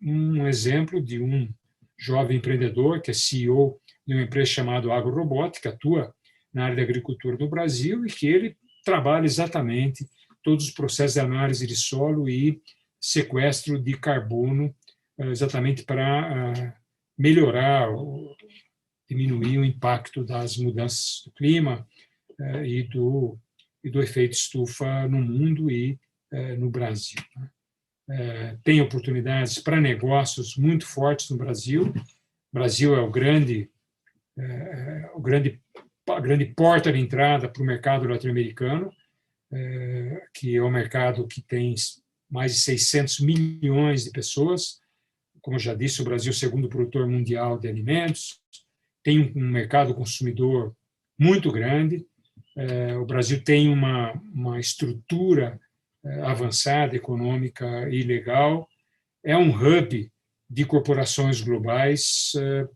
um exemplo de um jovem empreendedor que é CEO de uma empresa chamada AgroRobot, que atua na área da agricultura do Brasil e que ele trabalha exatamente todos os processos de análise de solo e sequestro de carbono, exatamente para melhorar, diminuir o impacto das mudanças do clima e do efeito estufa no mundo e no Brasil. Tem oportunidades para negócios muito fortes no Brasil. O Brasil é a grande porta de entrada para o mercado latino-americano, que é um mercado que tem mais de 600 milhões de pessoas. Como eu já disse, o Brasil é o segundo produtor mundial de alimentos, tem um mercado consumidor muito grande. O Brasil tem uma estrutura avançada, econômica e legal. É um hub de corporações globais,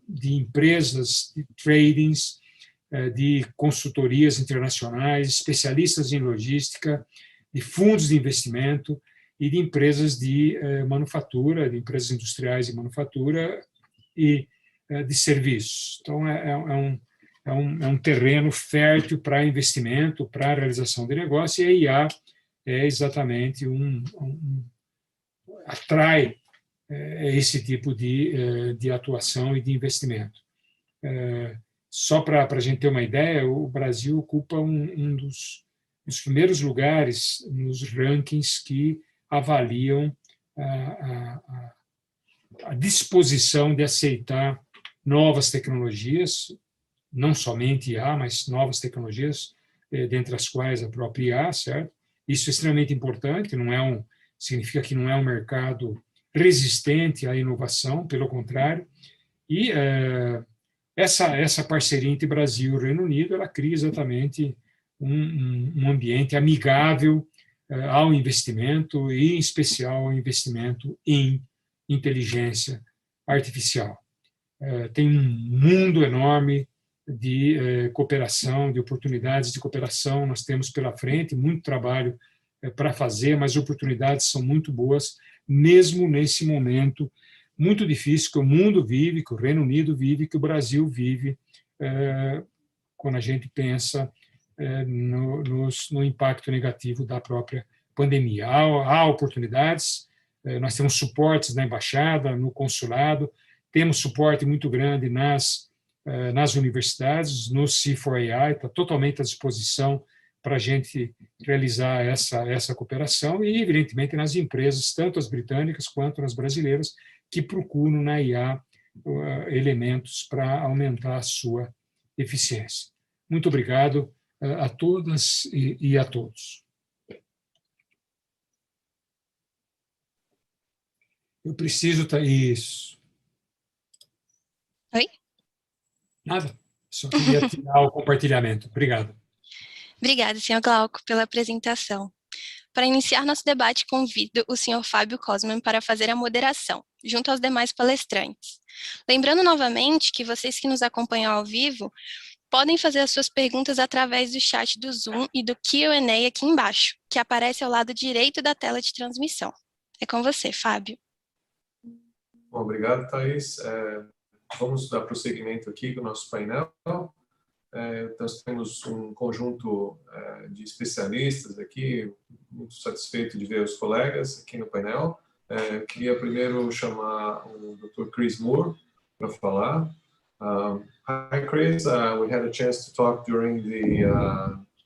de empresas, de tradings, de consultorias internacionais, especialistas em logística, de fundos de investimento e de empresas de manufatura, de empresas industriais de manufatura e de serviços. Então, é um terreno fértil para investimento, para realização de negócio, e a IA é exatamente atrai esse tipo de atuação e de investimento. Só para a gente ter uma ideia, o Brasil ocupa um dos primeiros lugares nos rankings que avaliam a disposição de aceitar novas tecnologias, não somente IA, mas novas tecnologias, dentre as quais a própria IA, certo? Isso é extremamente importante, significa que não é um mercado resistente à inovação, pelo contrário. E essa parceria entre Brasil e Reino Unido, ela cria exatamente um ambiente amigável ao investimento, e em especial ao investimento em inteligência artificial. Tem um mundo enorme de cooperação, de oportunidades de cooperação, nós temos pela frente muito trabalho para fazer, mas oportunidades são muito boas, mesmo nesse momento muito difícil que o mundo vive, que o Reino Unido vive, que o Brasil vive, quando a gente pensa no impacto negativo da própria pandemia. Há oportunidades, nós temos suportes na embaixada, no consulado, temos suporte muito grande nas universidades, no C4AI, está totalmente à disposição para a gente realizar essa cooperação, e, evidentemente, nas empresas, tanto as britânicas quanto as brasileiras, que procuram na IA elementos para aumentar a sua eficiência. Muito obrigado a todas e a todos. Eu preciso... Isso. Oi? Nada. Só queria tirar o compartilhamento. Obrigado. Obrigada, senhor Glauco, pela apresentação. Para iniciar nosso debate, convido o senhor Fábio Cosman para fazer a moderação, junto aos demais palestrantes. Lembrando novamente que vocês que nos acompanham ao vivo podem fazer as suas perguntas através do chat do Zoom e do Q&A aqui embaixo, que aparece ao lado direito da tela de transmissão. É com você, Fábio. Bom, obrigado, Thaís. Vamos dar prosseguimento aqui do nosso painel. Nós temos um conjunto de especialistas aqui, muito satisfeito de ver os colegas aqui no painel. Queria primeiro chamar o Dr. Chris Moore para falar. Hi, Chris. We had a chance to talk during the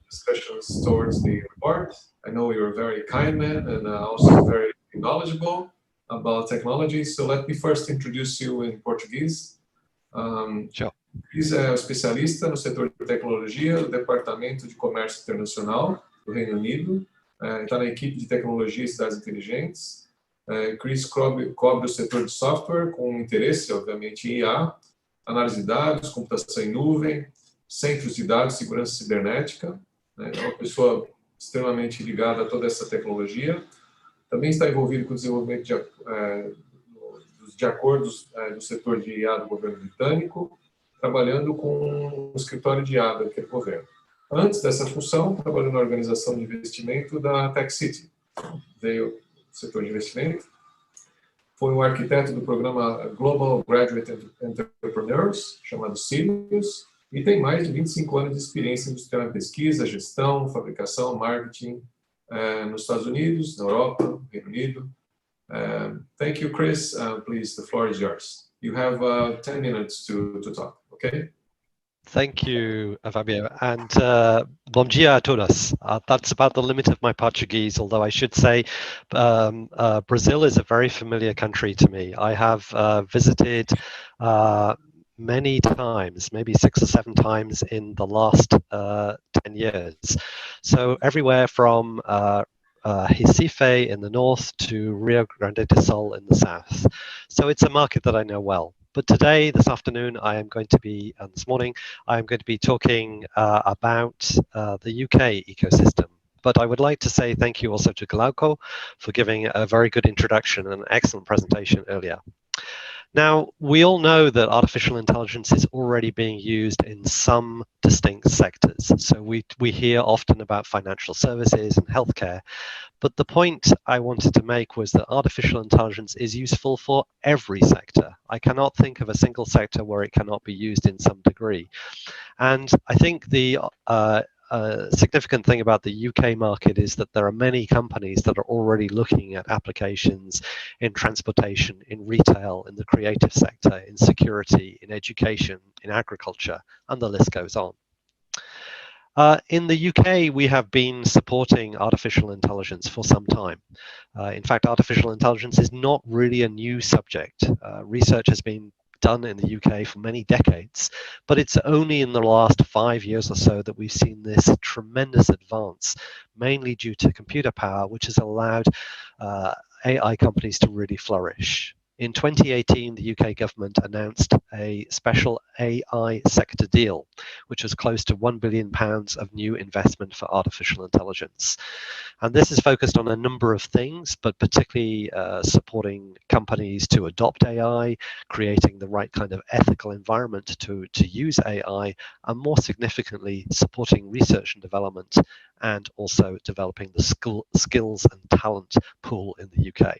discussions towards the report. I know you're a very kind man and also very knowledgeable about technology. So let me first introduce you in Portuguese. Sure. Chris é especialista no setor de tecnologia do Departamento de Comércio Internacional do Reino Unido. Está na equipe de tecnologia e cidades inteligentes. Chris cobre o setor de software com interesse, obviamente, em IA, análise de dados, computação em nuvem, centros de dados, segurança cibernética. É uma pessoa extremamente ligada a toda essa tecnologia. Também está envolvido com o desenvolvimento de acordos do setor de IA do governo britânico, trabalhando com o escritório de IA daquele governo. Antes dessa função, trabalhou na organização de investimento da Tech City. Veio do setor de investimento. Foi um arquiteto do programa Global Graduate Entrepreneurs, chamado Sirius, e tem mais de 25 anos de experiência industrial em pesquisa, gestão, fabricação, marketing, nos Estados Unidos, na Europa, Reino Unido. Thank you, Chris. Please, the floor is yours. You have 10 minutes to talk, okay? Thank you, Fabio, and bom dia a todos. That's about the limit of my Portuguese, although I should say Brazil is a very familiar country to me. I have visited many times, maybe 6 or 7 times in the last 10 years. So everywhere from Recife in the north to Rio Grande do Sul in the south. So it's a market that I know well. But today, this afternoon, and this morning, I am going to be talking about the UK ecosystem. But I would like to say thank you also to Glauco for giving a very good introduction and an excellent presentation earlier. Now, we all know that artificial intelligence is already being used in some distinct sectors. So we hear often about financial services and healthcare. But the point I wanted to make was that artificial intelligence is useful for every sector. I cannot think of a single sector where it cannot be used in some degree. And I think the significant thing about the UK market is that there are many companies that are already looking at applications in transportation, in retail, in the creative sector, in security, in education, in agriculture, and the list goes on. In the UK, we have been supporting artificial intelligence for some time. In fact, artificial intelligence is not really a new subject. Research has been done in the UK for many decades, but it's only in the last 5 years or so that we've seen this tremendous advance, mainly due to computer power, which has allowed AI companies to really flourish. In 2018, the UK government announced a special AI sector deal, which was close to £1 billion of new investment for artificial intelligence. And this is focused on a number of things, but particularly supporting companies to adopt AI, creating the right kind of ethical environment to use AI, and more significantly, supporting research and development, and also developing the skills and talent pool in the UK.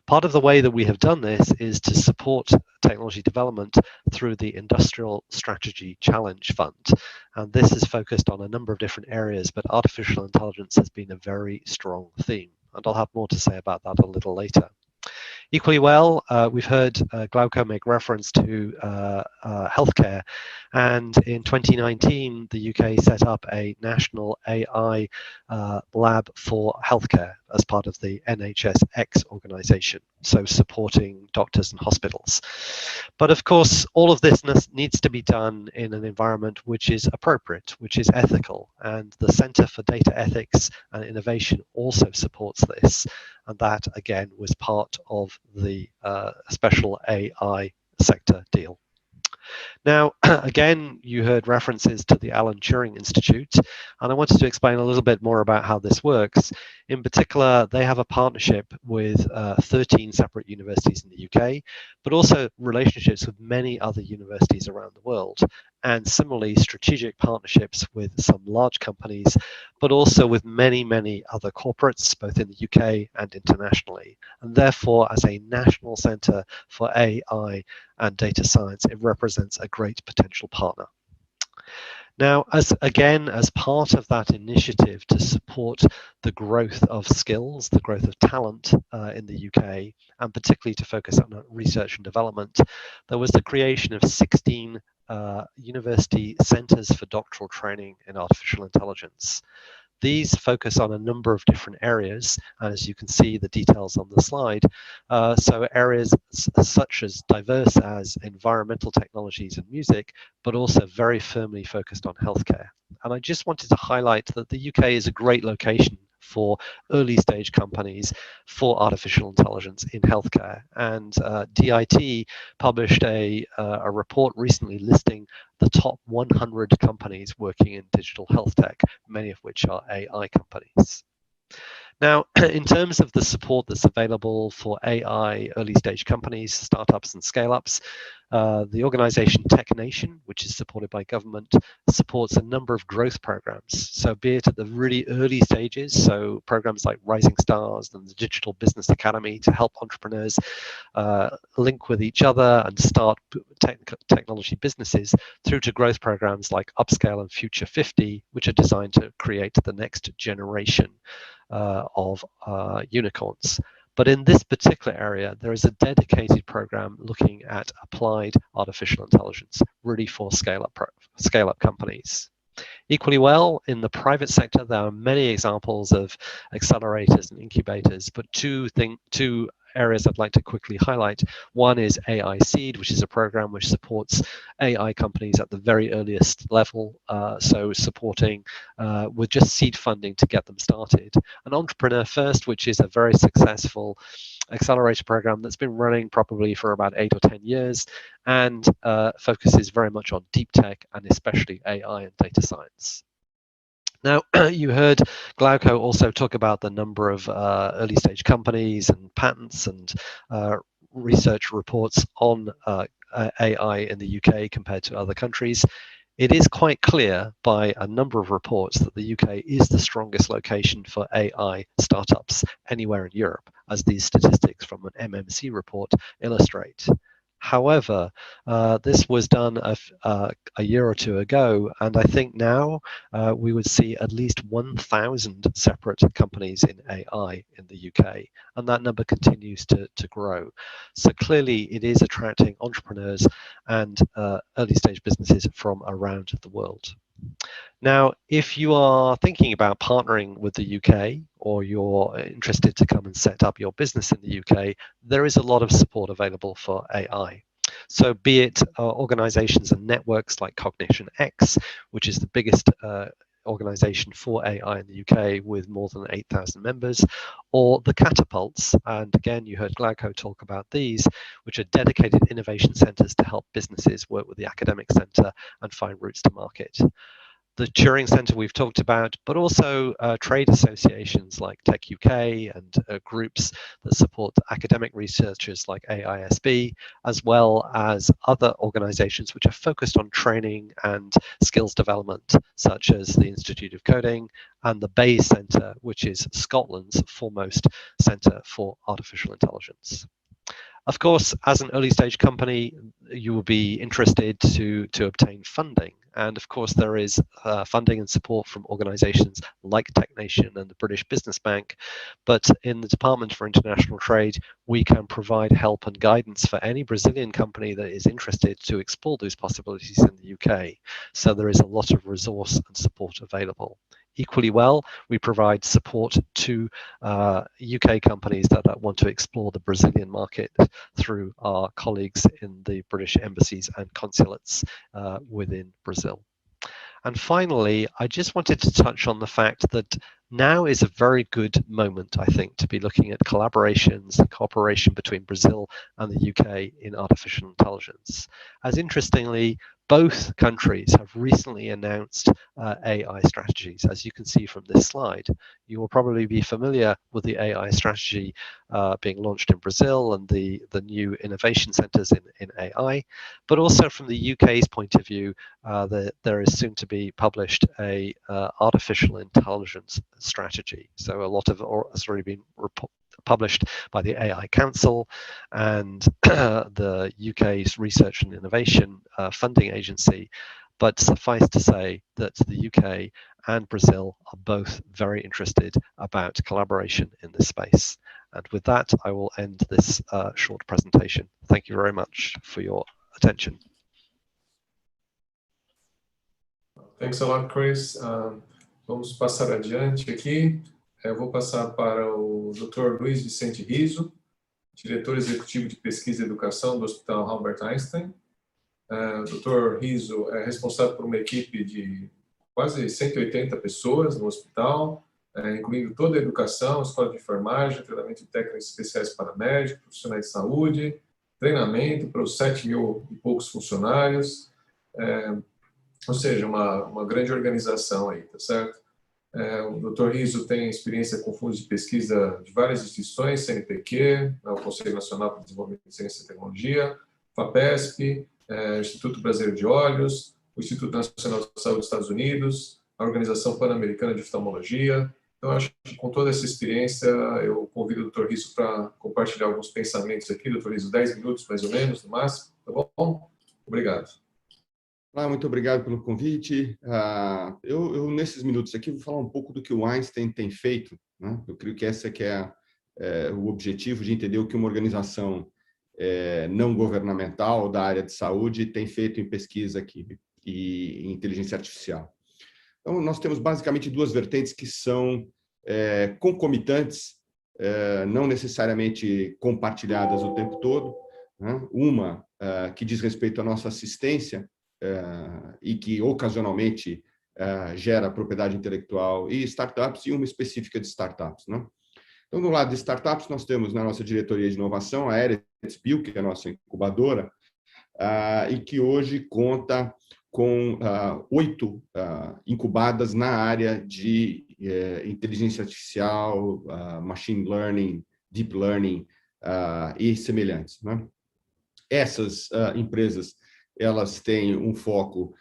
Part of the way that we have done this is to support technology development through the Industrial Strategy Challenge Fund. And this is focused on a number of different areas, but artificial intelligence has been a very strong theme. And I'll have more to say about that a little later. Equally well, we've heard Glauco make reference to healthcare, and in 2019, the UK set up a national AI lab for healthcare as part of the NHSX organisation, so supporting doctors and hospitals. But of course, all of this needs to be done in an environment which is appropriate, which is ethical, and the Centre for Data Ethics and Innovation also supports this, and that again was part of the special AI sector deal. Now, again, you heard references to the Alan Turing Institute, and I wanted to explain a little bit more about how this works. In particular, they have a partnership with 13 separate universities in the UK, but also relationships with many other universities around the world, and similarly strategic partnerships with some large companies, but also with many, many other corporates, both in the UK and internationally. And therefore, as a national centre for AI and data science, it represents a great potential partner. Now, as part of that initiative to support the growth of skills, the growth of talent in the UK, and particularly to focus on research and development, there was the creation of 16 university centres for doctoral training in artificial intelligence. These focus on a number of different areas, and as you can see the details on the slide, so areas such as diverse as environmental technologies and music, but also very firmly focused on healthcare. And I just wanted to highlight that the UK is a great location for early stage companies for artificial intelligence in healthcare. And DIT published a report recently listing the top 100 companies working in digital health tech, many of which are AI companies. Now, in terms of the support that's available for AI early stage companies, startups and scale-ups, the organization TechNation, which is supported by government, supports a number of growth programs. So be it at the really early stages, so programs like Rising Stars and the Digital Business Academy to help entrepreneurs link with each other and start technology businesses, through to growth programs like Upscale and Future 50, which are designed to create the next generation of unicorns. But in this particular area, there is a dedicated program looking at applied artificial intelligence, really for scale-up companies. Equally well, in the private sector, there are many examples of accelerators and incubators, but two areas I'd like to quickly highlight. One is AI Seed, which is a program which supports AI companies at the very earliest level, so supporting with just seed funding to get them started. And Entrepreneur First, which is a very successful accelerator program that's been running probably for about 8 or 10 years and focuses very much on deep tech and especially AI and data science. Now, you heard Glauco also talk about the number of early stage companies and patents and research reports on AI in the UK compared to other countries. It is quite clear by a number of reports that the UK is the strongest location for AI startups anywhere in Europe, as these statistics from an MMC report illustrate. However, this was done a year or two ago, and I think now we would see at least 1,000 separate companies in AI in the UK, and that number continues to grow. So clearly it is attracting entrepreneurs and early stage businesses from around the world. Now, if you are thinking about partnering with the UK, or you're interested to come and set up your business in the UK, there is a lot of support available for AI. So be it organizations and networks like Cognition X, which is the biggest organization for AI in the UK with more than 8,000 members, or the Catapults, and again you heard Glauco talk about these, which are dedicated innovation centers to help businesses work with the academic center and find routes to market. The Turing Centre we've talked about, but also trade associations like Tech UK and groups that support academic researchers like AISB, as well as other organisations which are focused on training and skills development, such as the Institute of Coding and the Bayes Centre, which is Scotland's foremost centre for artificial intelligence. Of course, as an early stage company, you will be interested to obtain funding. And of course, there is funding and support from organizations like TechNation and the British Business Bank. But in the Department for International Trade, we can provide help and guidance for any Brazilian company that is interested to explore those possibilities in the UK. So there is a lot of resource and support available. Equally well, we provide support to UK companies that want to explore the Brazilian market through our colleagues in the British embassies and consulates within Brazil. And finally, I just wanted to touch on the fact that now is a very good moment, I think, to be looking at collaborations and cooperation between Brazil and the UK in artificial intelligence. As interestingly, both countries have recently announced AI strategies, as you can see from this slide. You will probably be familiar with the AI strategy being launched in Brazil and the new innovation centers in AI, but also from the UK's point of view, there is soon to be published a artificial intelligence strategy. So a lot of it has already been published by the AI Council and the UK's Research and Innovation Funding Agency. But suffice to say that the UK and Brazil are both very interested about collaboration in this space. And with that, I will end this short presentation. Thank you very much for your attention. Thanks a lot, Chris. Vamos passar adiante aqui. Eu vou passar para o Dr. Luiz Vicente Riso, diretor executivo de pesquisa e educação do Hospital Albert Einstein. O Dr. Riso é responsável por uma equipe de quase 180 pessoas no hospital, incluindo toda a educação, escola de enfermagem, treinamento de técnicos especiais para médicos, profissionais de saúde, treinamento para os 7.000 e poucos funcionários, ou seja, uma grande organização aí, tá certo? O Dr. Riso tem experiência com fundos de pesquisa de várias instituições, CNPq, o Conselho Nacional para o Desenvolvimento de Ciência e Tecnologia, FAPESP, Instituto Brasileiro de Olhos, o Instituto Nacional de Saúde dos Estados Unidos, a Organização Pan-Americana de Oftalmologia. Então, acho que com toda essa experiência, eu convido o Dr. Riso para compartilhar alguns pensamentos aqui. Dr. Riso, 10 minutos mais ou menos, no máximo, tá bom? Obrigado. Olá, muito obrigado pelo convite. Eu, nesses minutos aqui, vou falar um pouco do que o Einstein tem feito, né? Eu creio que esse é que é o objetivo de entender o que uma organização não governamental da área de saúde tem feito em pesquisa aqui e em inteligência artificial. Então, nós temos basicamente duas vertentes que são concomitantes, não necessariamente compartilhadas o tempo todo, né? Uma que diz respeito à nossa assistência e que ocasionalmente gera propriedade intelectual e startups, e uma específica de startups, né? Então, no lado de startups, nós temos na nossa diretoria de inovação a Eretz-Bio, que é a nossa incubadora, e que hoje conta com 8 incubadas na área de inteligência artificial, machine learning, deep learning e semelhantes, né? Essas empresas, elas têm um foco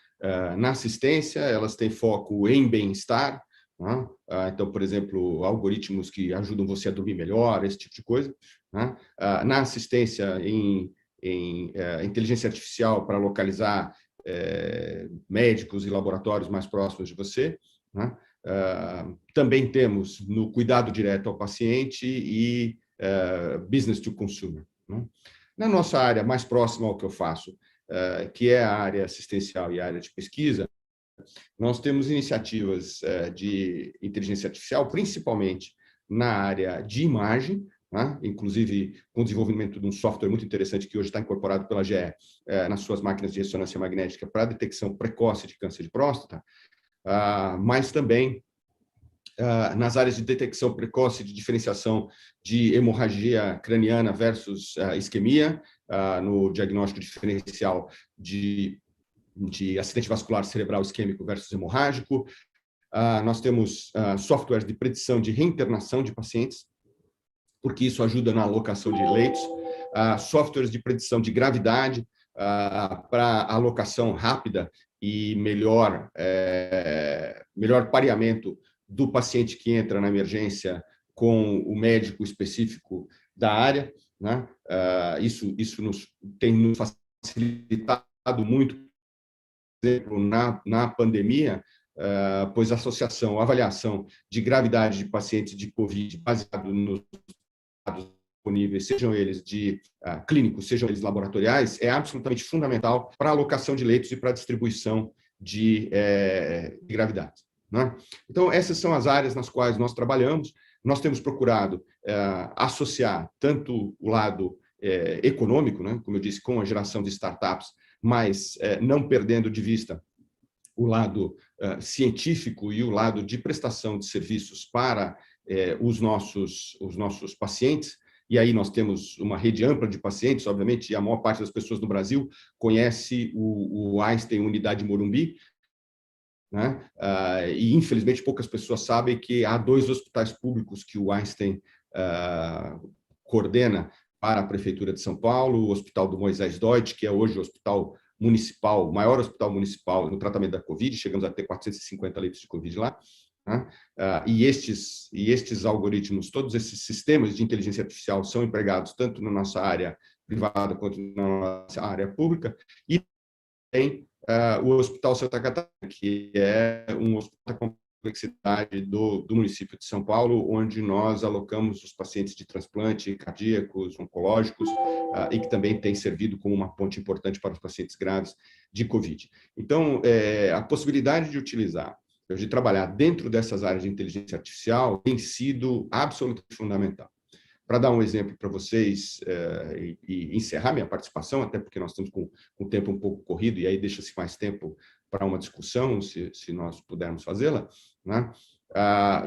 na assistência, elas têm foco em bem-estar, né? Então, por exemplo, algoritmos que ajudam você a dormir melhor, esse tipo de coisa, né? Na assistência em inteligência artificial para localizar médicos e laboratórios mais próximos de você, né? Também temos no cuidado direto ao paciente e business to consumer, né? Na nossa área mais próxima ao que eu faço, que é a área assistencial e a área de pesquisa, nós temos iniciativas de inteligência artificial, principalmente na área de imagem, né? Inclusive com o desenvolvimento de um software muito interessante que hoje está incorporado pela GE nas suas máquinas de ressonância magnética para a detecção precoce de câncer de próstata, mas também nas áreas de detecção precoce de diferenciação de hemorragia craniana versus isquemia, no diagnóstico diferencial de acidente vascular cerebral isquêmico versus hemorrágico. Nós temos softwares de predição de reinternação de pacientes, porque isso ajuda na alocação de leitos, softwares de predição de gravidade para alocação rápida e melhor pareamento do paciente que entra na emergência com o médico específico da área, né? Isso tem nos facilitado muito, por exemplo, na pandemia, pois a avaliação de gravidade de pacientes de COVID baseado nos dados disponíveis, sejam eles de clínicos, sejam eles laboratoriais, é absolutamente fundamental para a alocação de leitos e para a distribuição de gravidade, né? Então, essas são as áreas nas quais nós trabalhamos. Nós temos procurado associar tanto o lado econômico, né, como eu disse, com a geração de startups, mas não perdendo de vista o lado científico e o lado de prestação de serviços para os nossos pacientes. E aí nós temos uma rede ampla de pacientes, obviamente, e a maior parte das pessoas no Brasil conhece o Einstein Unidade Morumbi, né? E, infelizmente, poucas pessoas sabem que há 2 hospitais públicos que o Einstein coordena para a Prefeitura de São Paulo, o Hospital do Moisés Deutsch, que é hoje o hospital municipal, o maior hospital municipal no tratamento da Covid, chegamos a ter 450 leitos de Covid lá, né? E estes algoritmos, todos esses sistemas de inteligência artificial são empregados tanto na nossa área privada quanto na nossa área pública, e tem o Hospital Santa Catarina, que é um hospital com complexidade do município de São Paulo, onde nós alocamos os pacientes de transplante, cardíacos, oncológicos, e que também tem servido como uma ponte importante para os pacientes graves de Covid. Então, a possibilidade de utilizar de trabalhar dentro dessas áreas de inteligência artificial tem sido absolutamente fundamental. Para dar um exemplo para vocês e encerrar minha participação, até porque nós estamos com o tempo um pouco corrido, e aí deixa-se mais tempo para uma discussão, se nós pudermos fazê-la, né?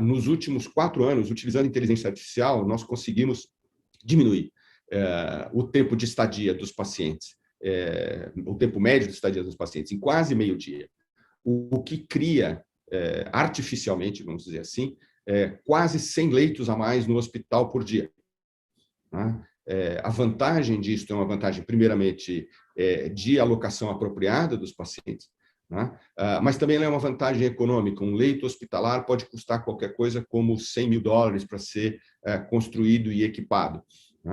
Nos últimos 4 anos, utilizando inteligência artificial, nós conseguimos diminuir o tempo de estadia dos pacientes, o tempo médio de estadia dos pacientes, em quase meio dia, o que cria, artificialmente, vamos dizer assim, quase 100 leitos a mais no hospital por dia. A vantagem disso é uma vantagem, primeiramente, de alocação apropriada dos pacientes, mas também é uma vantagem econômica. Um leito hospitalar pode custar qualquer coisa como $100 mil para ser construído e equipado.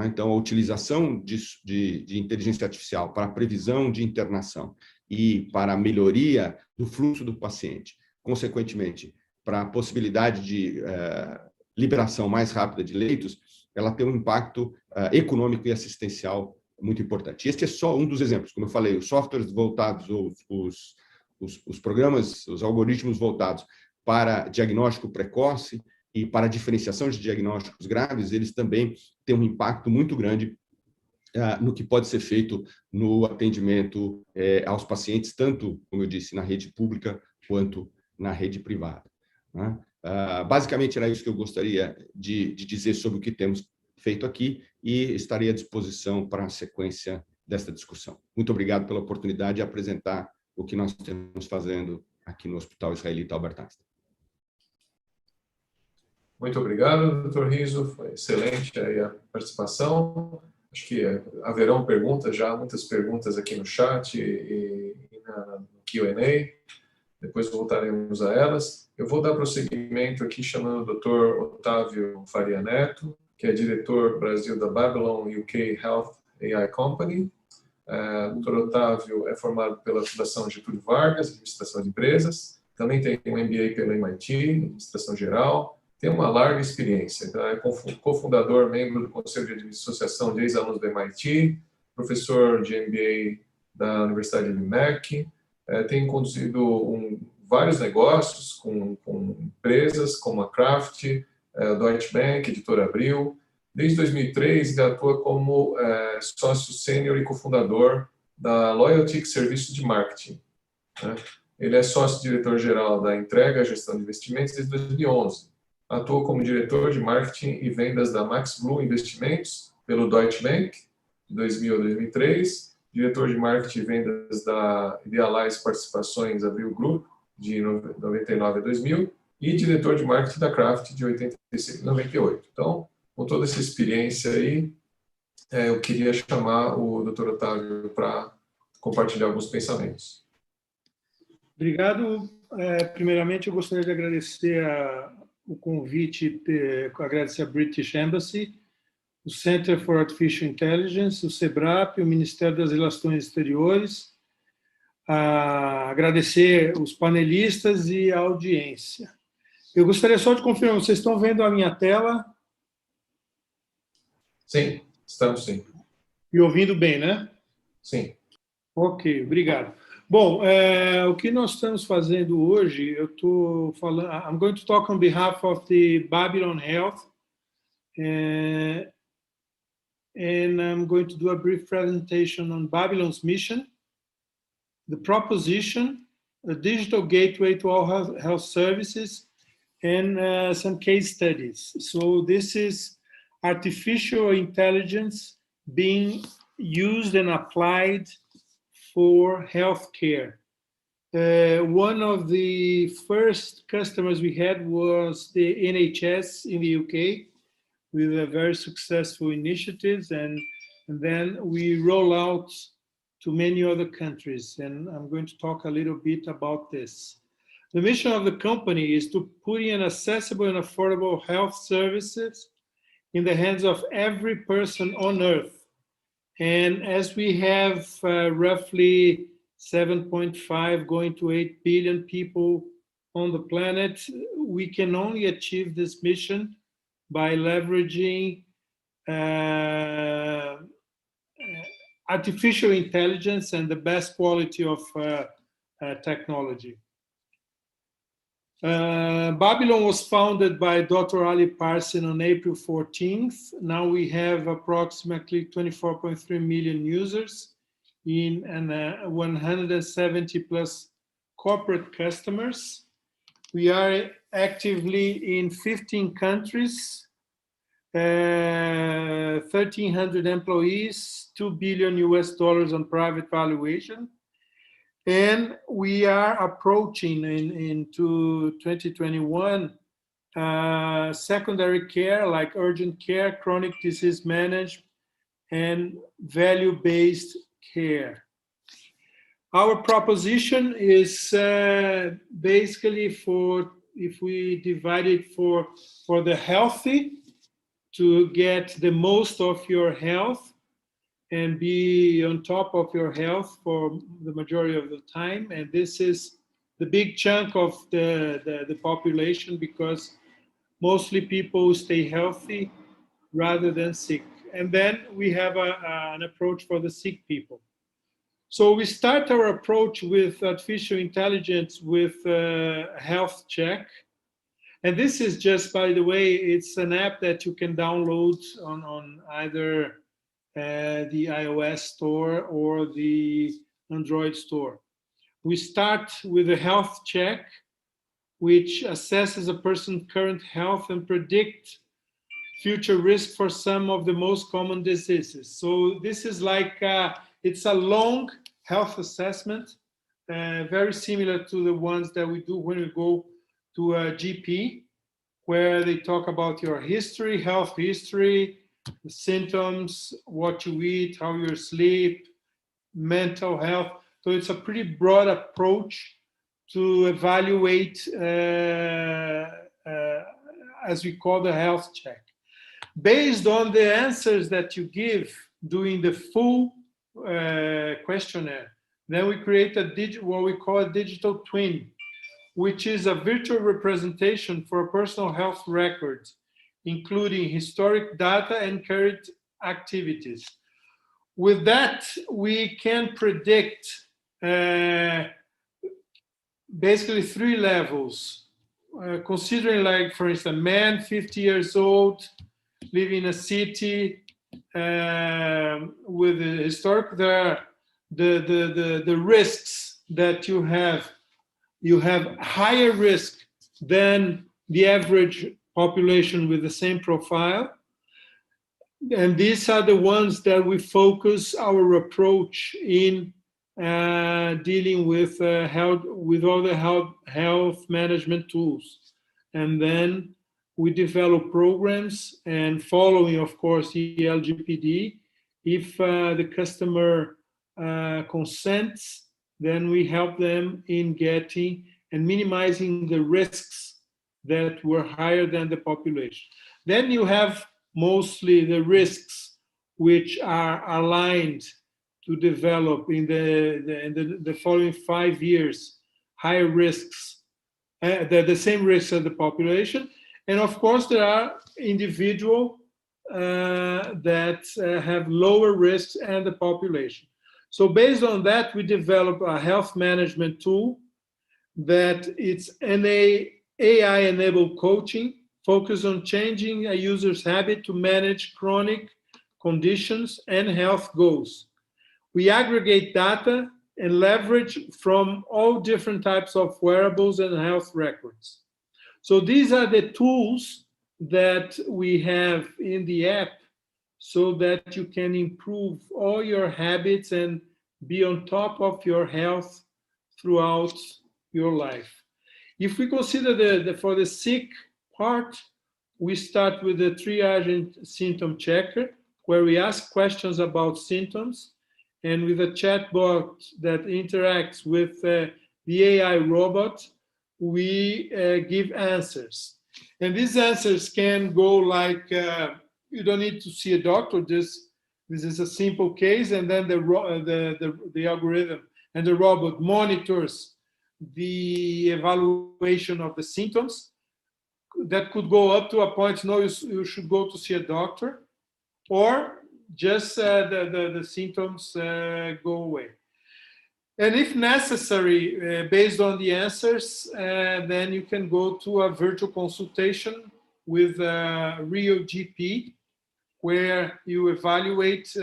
Então, a utilização de inteligência artificial para a previsão de internação e para a melhoria do fluxo do paciente, consequentemente, para a possibilidade de liberação mais rápida de leitos, ela tem um impacto econômico e assistencial muito importante. Este é só um dos exemplos. Como eu falei, os softwares voltados, os programas, os algoritmos voltados para diagnóstico precoce e para diferenciação de diagnósticos graves, eles também têm um impacto muito grande no que pode ser feito no atendimento aos pacientes, tanto, como eu disse, na rede pública quanto na rede privada. Basicamente, era isso que eu gostaria de dizer sobre o que temos feito aqui e estarei à disposição para a sequência desta discussão. Muito obrigado pela oportunidade de apresentar o que nós estamos fazendo aqui no Hospital Israelita Albert Einstein. Muito obrigado, Dr. Rizzo. Foi excelente aí a participação. Acho que haverão perguntas já, muitas perguntas aqui no chat e no Q&A. Depois voltaremos a elas. Eu vou dar prosseguimento aqui chamando o Dr. Otávio Faria Neto, que é diretor Brasil da Babylon UK Health AI Company. O Dr. Otávio é formado pela Fundação Getúlio Vargas, Administração de Empresas. Também tem um MBA pela MIT, Administração Geral. Tem uma larga experiência. Então, é cofundador, membro do Conselho de Associação de Ex-Alunos do MIT, professor de MBA da Universidade de MEC. Tem conduzido vários negócios com empresas como a Kraft, Deutsche Bank, Editora Abril. Desde 2003, ele atua como sócio sênior e cofundador da Loyalty Serviços de Marketing. Ele é sócio-diretor-geral da Entrega e Gestão de Investimentos desde 2011. Atua como diretor de marketing e vendas da Max Blue Investimentos pelo Deutsche Bank, de 2000 a 2003. Diretor de marketing e vendas da Idealize Participações Abril Group, de 99 a 2000. E diretor de marketing da Kraft, de 86 a 98. Então, com toda essa experiência aí, eu queria chamar o Dr. Otávio para compartilhar alguns pensamentos. Obrigado. Primeiramente, eu gostaria de agradecer o convite, agradecer a British Embassy, o Center for Artificial Intelligence, o SEBRAP, o Ministério das Relações Exteriores, agradecer os panelistas e a audiência. Eu gostaria só de confirmar, vocês estão vendo a minha tela? Sim, estamos sim. E ouvindo bem, né? Sim. Ok, obrigado. Bom, o que nós estamos fazendo hoje, eu estou falando, I'm going to talk on behalf of the Babylon Health, and I'm going to do a brief presentation on Babylon's mission, the proposition, a digital gateway to all health services, and some case studies. So this is artificial intelligence being used and applied for healthcare. One of the first customers we had was the NHS in the UK with a very successful initiatives, and then we roll out to many other countries, and I'm going to talk a little bit about this. The mission of the company is to put in accessible and affordable health services in the hands of every person on Earth. And as we have roughly 7.5 going to 8 billion people on the planet, we can only achieve this mission by leveraging artificial intelligence and the best quality of technology. Babylon was founded by Dr. Ali Parsin on April 14th. Now we have approximately 24.3 million users in 170 plus corporate customers. We are actively in 15 countries, 1,300 employees, $2 billion on private valuation. And we are approaching into 2021 secondary care like urgent care, chronic disease management, and value-based care. Our proposition is basically for, if we divide it for the healthy, to get the most of your health and be on top of your health for the majority of the time. And this is the big chunk of the population, because mostly people stay healthy rather than sick. And then we have an approach for the sick people. So we start our approach with artificial intelligence with health check. And this is just, by the way, it's an app that you can download on either the iOS store or the Android store. We start with a health check, which assesses a person's current health and predicts future risk for some of the most common diseases. So this is like, it's a long health assessment, very similar to the ones that we do when we go to a GP, where they talk about your history, health history, the symptoms, what you eat, how you sleep, mental health. So it's a pretty broad approach to evaluate, as we call the health check. Based on the answers that you give during the full questionnaire, then we create what we call a digital twin, which is a virtual representation for personal health records, including historic data and current activities. With that, we can predict basically 3 levels, considering, like, for instance, a man, 50 years old, living in a city with a historic, the risks that you have higher risk than the average population with the same profile. And these are the ones that we focus our approach in dealing with health, with all the health management tools. And then we develop programs, and following, of course, the LGPD. If the customer consents, then we help them in getting and minimizing the risks that were higher than the population. Then you have mostly the risks which are aligned to develop in the following 5 years, higher risks, the same risks as the population. And of course, there are individuals that have lower risks and the population. So based on that, we develop a health management tool that it's an AI-enabled coaching focused on changing a user's habit to manage chronic conditions and health goals. We aggregate data and leverage from all different types of wearables and health records. So these are the tools that we have in the app, so that you can improve all your habits and be on top of your health throughout your life. If we consider for the sick part, we start with the triage and symptom checker, where we ask questions about symptoms, and with a chatbot that interacts with the AI robot, we give answers. And these answers can go like, you don't need to see a doctor. This is a simple case, and then the algorithm and the robot monitors the evaluation of the symptoms. That could go up to a point, no, you should go to see a doctor, or just the symptoms go away. And if necessary, based on the answers, then you can go to a virtual consultation with a real GP, where you evaluate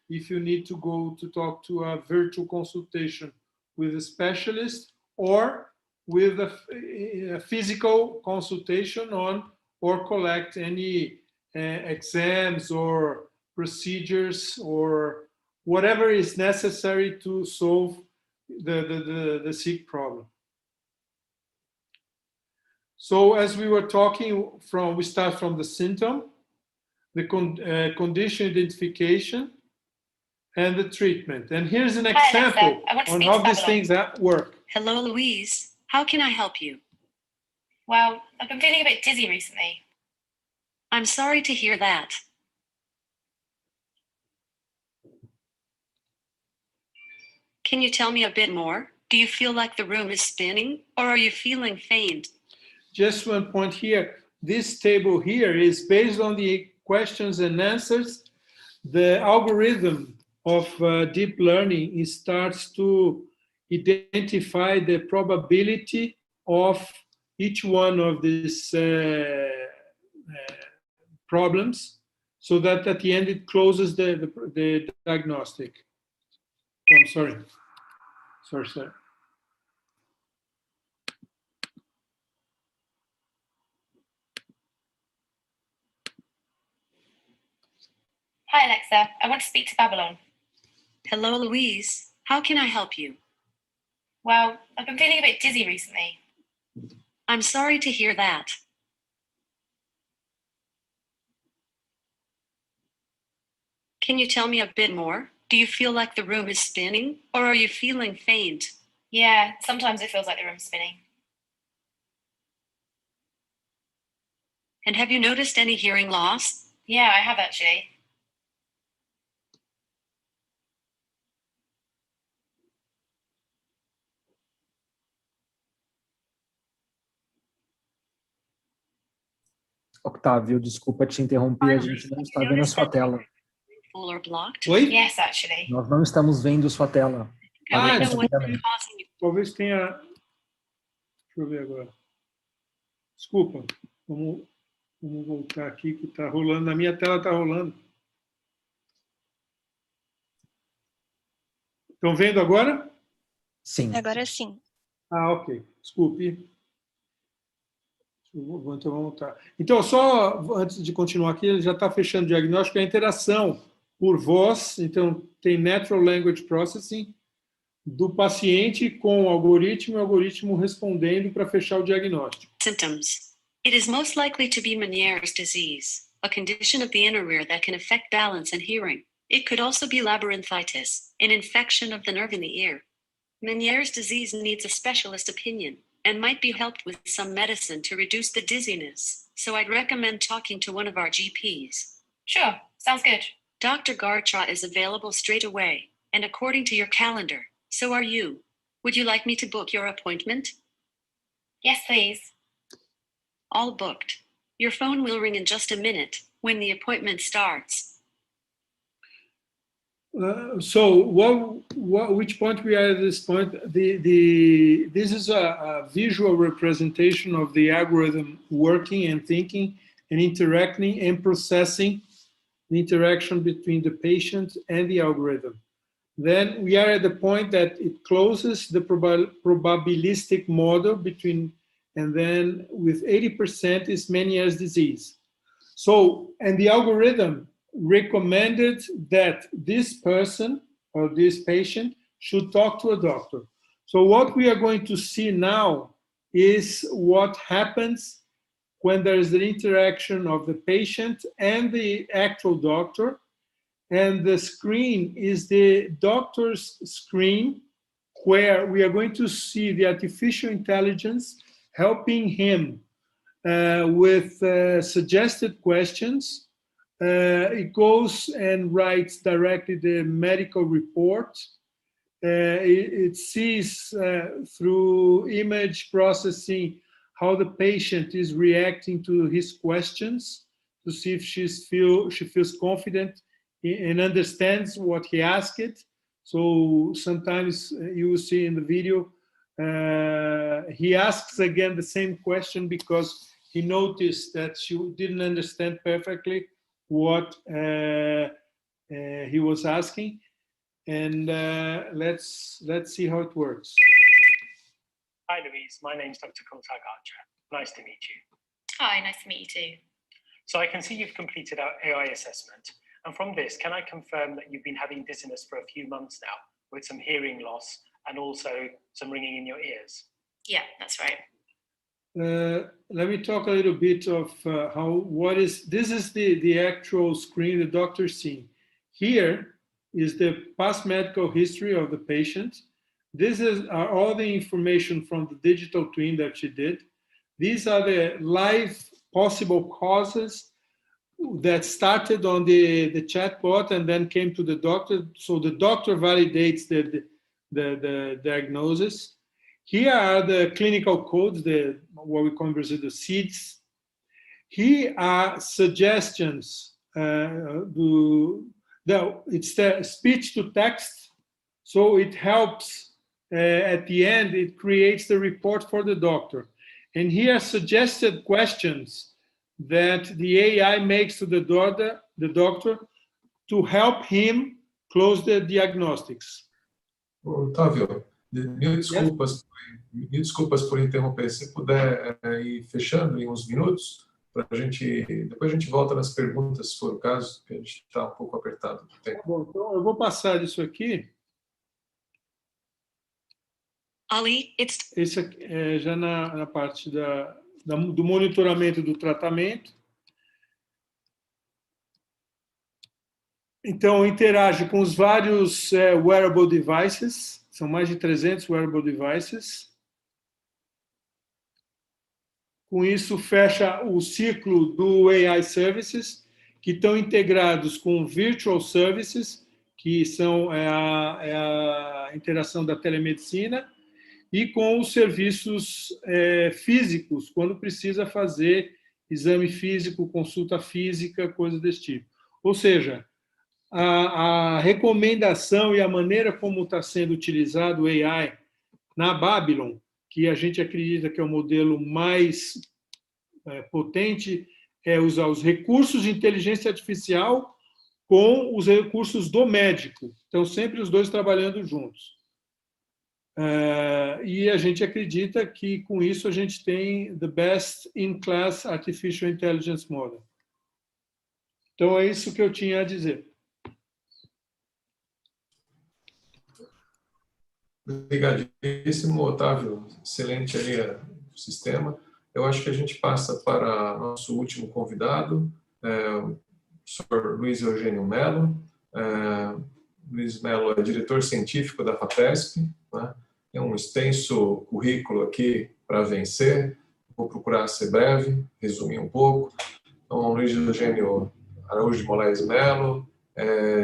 if you need to go to talk to a virtual consultation with a specialist or with a physical consultation on or collect any exams or procedures or whatever is necessary to solve the sick problem. So as we were talking we start from the symptom, the condition identification, and the treatment. And here's an example on how these things work. Hello, Louise. How can I help you? Well, I've been feeling a bit dizzy recently. I'm sorry to hear that. Can you tell me a bit more? Do you feel like the room is spinning, or are you feeling faint? Just one point here. This table here is based on the questions and answers. The algorithm of deep learning starts to identify the probability of each one of these problems, so that at the end it closes the diagnostic. I'm sorry. Sorry, sir. Hi, Alexa. I want to speak to Babylon. Hello, Louise. How can I help you? Well, I've been feeling a bit dizzy recently. I'm sorry to hear that. Can you tell me a bit more? Do you feel like the room is spinning, or are you feeling faint? Yeah, sometimes it feels like the room's spinning. And have you noticed any hearing loss? Yeah, I have actually. Octávio, desculpa te interromper, a gente não está vendo a sua tela. Oi? Yes, actually. Nós não estamos vendo sua tela. Talvez tenha... Deixa eu ver agora. Desculpa. Vamos voltar aqui que está rolando. Na minha tela está rolando. Estão vendo agora? Sim. Agora sim. Ah, ok. Desculpe. Então vamos voltar. Então, só antes de continuar aqui, ele já está fechando o diagnóstico, a interação por voz, então tem Natural Language Processing, do paciente com o algoritmo respondendo para fechar o diagnóstico. Symptoms. It is most likely to be Meniere's disease, a condition of the inner ear that can affect balance and hearing. It could also be labyrinthitis, an infection of the nerve in the ear. Meniere's disease needs a specialist opinion and might be helped with some medicine to reduce the dizziness, so I'd recommend talking to one of our GPs. Sure, sounds good. Dr. Garcha is available straight away, and according to your calendar, so are you. Would you like me to book your appointment? Yes, please. All booked. Your phone will ring in just a minute when the appointment starts. So, which point we are at this point? This is a visual representation of the algorithm working and thinking and interacting and processing the interaction between the patient and the algorithm. Then we are at the point that it closes the probabilistic model between, and then with 80% is Meniere's disease. So, and the algorithm recommended that this person or this patient should talk to a doctor. So what we are going to see now is what happens when there is an interaction of the patient and the actual doctor, and the screen is the doctor's screen, where we are going to see the artificial intelligence helping him with suggested questions. It goes and writes directly the medical report. It sees through image processing how the patient is reacting to his questions to see if she feels confident and understands what he asked, So sometimes you will see in the video, he asks again the same question because he noticed that she didn't understand perfectly what he was asking. And let's see how it works. Hi, Louise. My name's Dr. Kultag Archer. Nice to meet you. Hi, nice to meet you too. So I can see you've completed our AI assessment. And from this, can I confirm that you've been having dizziness for a few months now with some hearing loss and also some ringing in your ears? Yeah, that's right. Let me talk a little bit of this is the actual screen the doctor's seeing. Here is the past medical history of the patient. This are all the information from the digital twin that she did. These are the live possible causes that started on the chatbot and then came to the doctor. So the doctor validates the diagnosis. Here are the clinical codes, what we call in Brazil the SIDS. Here are suggestions. It's the speech to text, so it helps. At the end, it creates the report for the doctor. And here are suggested questions that the AI makes to the doctor to help him close the diagnostics. Otávio, mil desculpas por interromper. Se puder ir fechando em uns minutos, depois a gente volta nas perguntas, se for o caso, que a gente está um pouco apertado do tempo. Bom, então eu vou passar isso aqui. Ali, Esse aqui é já na parte do monitoramento do tratamento. Então, interage com os vários wearable devices, são mais de 300 wearable devices. Com isso, fecha o ciclo do AI Services, que estão integrados com Virtual Services, que são a interação da telemedicina, e com os serviços físicos, quando precisa fazer exame físico, consulta física, coisas desse tipo. Ou seja, a recomendação e a maneira como está sendo utilizado o AI na Babylon, que a gente acredita que é o modelo mais potente, é usar os recursos de inteligência artificial com os recursos do médico. Então, sempre os dois trabalhando juntos. E a gente acredita que, com isso, a gente tem the best in class artificial intelligence model. Então, é isso que eu tinha a dizer. Obrigadíssimo, Otávio. Excelente ali o sistema. Eu acho que a gente passa para nosso último convidado, o Sr. Luiz Eugênio Mello. Luiz Mello é diretor científico da FAPESP, né? Tem um extenso currículo aqui para vencer. Vou procurar ser breve, resumir um pouco. Então, Luiz Eugênio Araújo de Moraes Mello,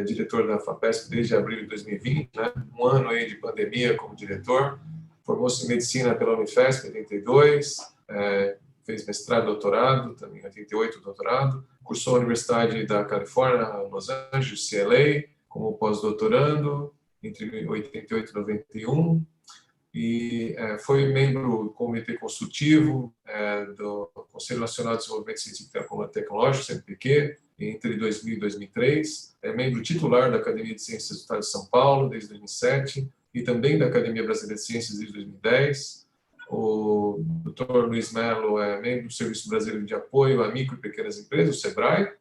diretor da FAPESP desde abril de 2020, né? Um ano aí de pandemia como diretor. Formou-se em medicina pela Unifesp em 82, fez mestrado e doutorado, também em 88 doutorado. Cursou a Universidade da Califórnia, Los Angeles, CLA, como pós-doutorando entre 88 e 91. E foi membro do Comitê Consultivo do Conselho Nacional de Desenvolvimento Científico e Tecnológico, CNPq, entre 2000 e 2003. É membro titular da Academia de Ciências do Estado de São Paulo, desde 2007, e também da Academia Brasileira de Ciências, desde 2010. O Dr. Luiz Mello é membro do Serviço Brasileiro de Apoio a Micro e Pequenas Empresas, o SEBRAE,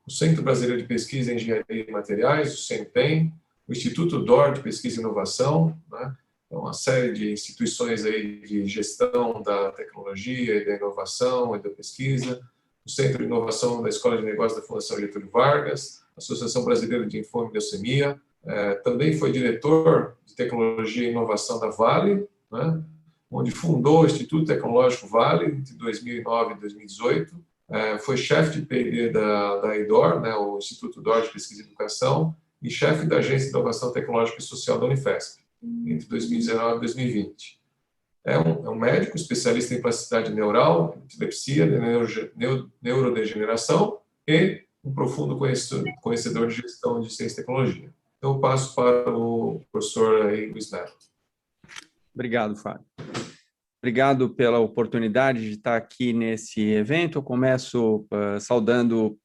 o Centro Brasileiro de Pesquisa em Engenharia e Materiais, o CENPEM, o Instituto DOR de Pesquisa e Inovação, né? Uma série de instituições aí de gestão da tecnologia e da inovação e da pesquisa, o Centro de Inovação da Escola de Negócios da Fundação Getúlio Vargas, a Associação Brasileira de Infome e Leucemia, também foi diretor de Tecnologia e Inovação da Vale, né? Onde fundou o Instituto Tecnológico Vale entre 2009 e 2018, foi chefe de P&D da IDOR, né? O Instituto DOR de Pesquisa e Educação, e chefe da Agência de Inovação Tecnológica e Social da Unifesp, entre 2019 e 2020. É um médico especialista em plasticidade neural, epilepsia, neurodegeneração e um profundo conhecedor de gestão de ciência e tecnologia. Eu passo para o professor Luiz Neto. Obrigado, Fábio. Obrigado pela oportunidade de estar aqui nesse evento. Eu começo saudando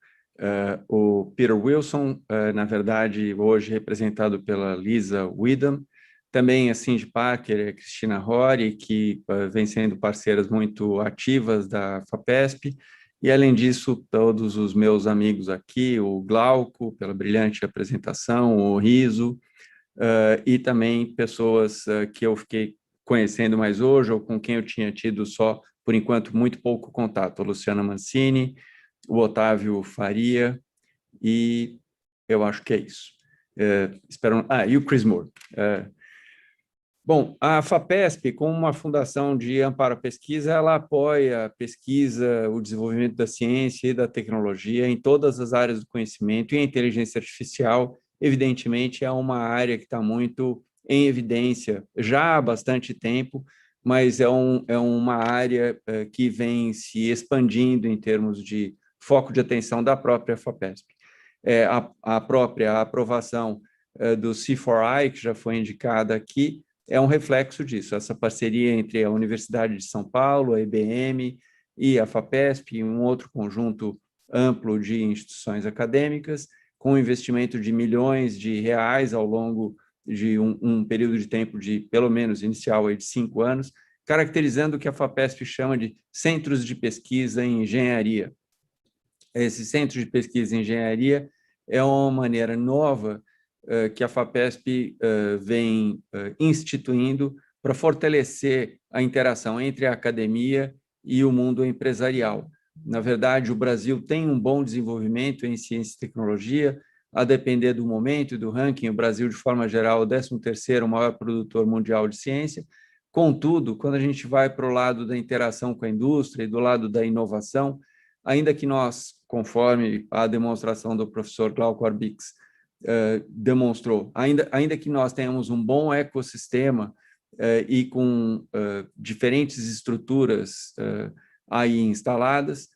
o Peter Wilson, na verdade, hoje representado pela Lisa Widom, também a Cindy Parker e a Cristina Rory, que vêm sendo parceiras muito ativas da FAPESP, e, além disso, todos os meus amigos aqui, o Glauco, pela brilhante apresentação, o Riso, e também pessoas que eu fiquei conhecendo mais hoje, ou com quem eu tinha tido só, por enquanto, muito pouco contato. A Luciana Mancini, o Otávio Faria, e eu acho que é isso. E o Chris Moore. Bom, a FAPESP, como uma fundação de amparo à pesquisa, ela apoia a pesquisa, o desenvolvimento da ciência e da tecnologia em todas as áreas do conhecimento, e a inteligência artificial, evidentemente, é uma área que está muito em evidência já há bastante tempo, mas é uma área que vem se expandindo em termos de foco de atenção da própria FAPESP. A própria aprovação do C4I, que já foi indicada aqui, é um reflexo disso, essa parceria entre a Universidade de São Paulo, a IBM e a FAPESP, e um outro conjunto amplo de instituições acadêmicas, com investimento de milhões de reais ao longo de um período de tempo de, pelo menos, inicial de 5 anos, caracterizando o que a FAPESP chama de centros de pesquisa em engenharia. Esses centros de pesquisa em engenharia é uma maneira nova que a FAPESP vem instituindo para fortalecer a interação entre a academia e o mundo empresarial. Na verdade, o Brasil tem um bom desenvolvimento em ciência e tecnologia, a depender do momento e do ranking. O Brasil, de forma geral, é o 13º maior produtor mundial de ciência. Contudo, quando a gente vai para o lado da interação com a indústria e do lado da inovação, ainda que nós, conforme a demonstração do professor Glauco Arbix demonstrou, ainda que nós tenhamos um bom ecossistema e com diferentes estruturas aí instaladas,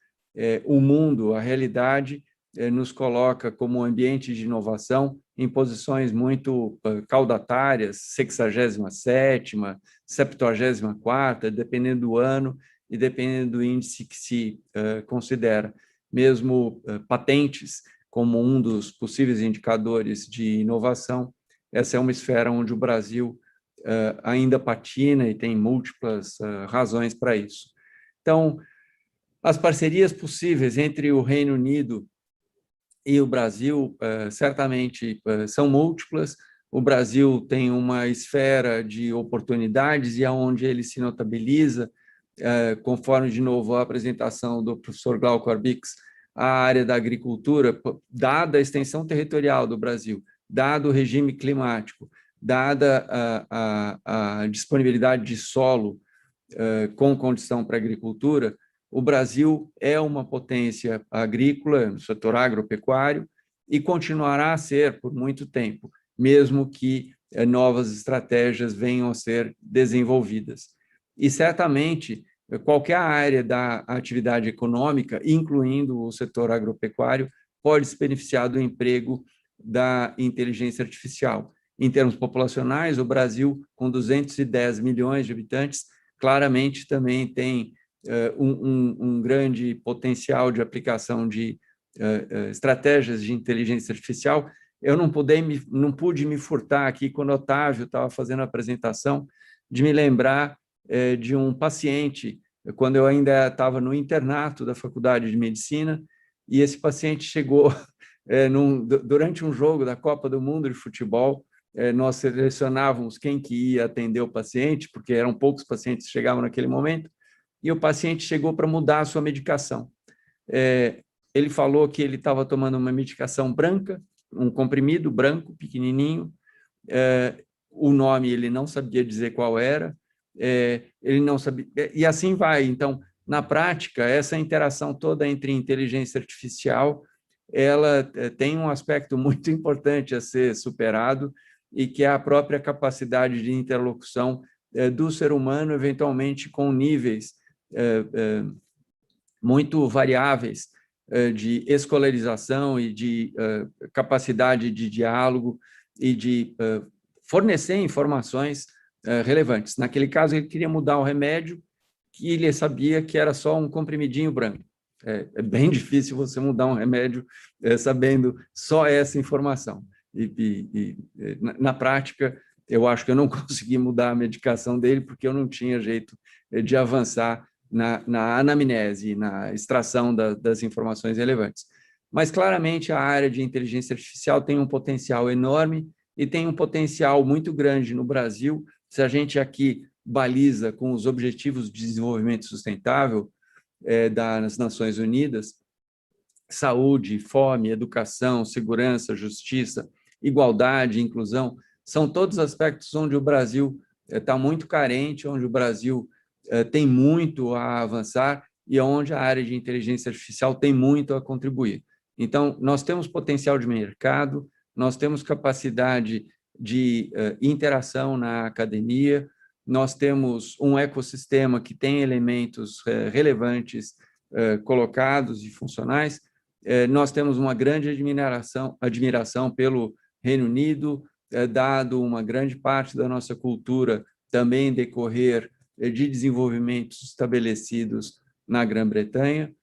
o mundo, a realidade, nos coloca como ambiente de inovação em posições muito caudatárias, 67ª, 74ª, dependendo do ano e dependendo do índice que se considera. Mesmo patentes, como um dos possíveis indicadores de inovação, essa é uma esfera onde o Brasil ainda patina e tem múltiplas razões para isso. Então, as parcerias possíveis entre o Reino Unido e o Brasil certamente são múltiplas. O Brasil tem uma esfera de oportunidades e aonde ele se notabiliza, conforme, de novo, a apresentação do professor Glauco Arbix, a área da agricultura, dada a extensão territorial do Brasil, dado o regime climático, dada a disponibilidade de solo com condição para a agricultura, o Brasil é uma potência agrícola no setor agropecuário e continuará a ser por muito tempo, mesmo que novas estratégias venham a ser desenvolvidas. E, certamente, qualquer área da atividade econômica, incluindo o setor agropecuário, pode se beneficiar do emprego da inteligência artificial. Em termos populacionais, o Brasil, com 210 milhões de habitantes, claramente também tem um grande potencial de aplicação de estratégias de inteligência artificial. Eu não pude me furtar aqui, quando o Otávio estava fazendo a apresentação, de me lembrar de um paciente, quando eu ainda estava no internato da Faculdade de Medicina, e esse paciente chegou durante um jogo da Copa do Mundo de futebol. Nós selecionávamos quem que ia atender o paciente, porque eram poucos pacientes que chegavam naquele momento, e o paciente chegou para mudar a sua medicação. Ele falou que ele estava tomando uma medicação branca, um comprimido branco, pequenininho, o nome ele não sabia dizer qual era, ele não sabia, e assim vai. Então, na prática, essa interação toda entre inteligência artificial, ela tem um aspecto muito importante a ser superado, e que é a própria capacidade de interlocução do ser humano, eventualmente com níveis muito variáveis de escolarização e de capacidade de diálogo e de fornecer informações relevantes. Naquele caso, ele queria mudar o remédio, que ele sabia que era só um comprimidinho branco. É bem difícil você mudar um remédio sabendo só essa informação. Na prática, eu acho que eu não consegui mudar a medicação dele porque eu não tinha jeito de avançar na anamnese, na extração das informações relevantes. Mas, claramente, a área de inteligência artificial tem um potencial enorme e tem um potencial muito grande no Brasil. Se a gente aqui baliza com os Objetivos de Desenvolvimento Sustentável das Nações Unidas, saúde, fome, educação, segurança, justiça, igualdade, inclusão, são todos aspectos onde o Brasil está muito carente, onde o Brasil tem muito a avançar e onde a área de inteligência artificial tem muito a contribuir. Então, nós temos potencial de mercado, nós temos capacidade de interação na academia, nós temos um ecossistema que tem elementos relevantes colocados e funcionais, nós temos uma grande admiração pelo Reino Unido, dado uma grande parte da nossa cultura também decorrer de desenvolvimentos estabelecidos na Grã-Bretanha.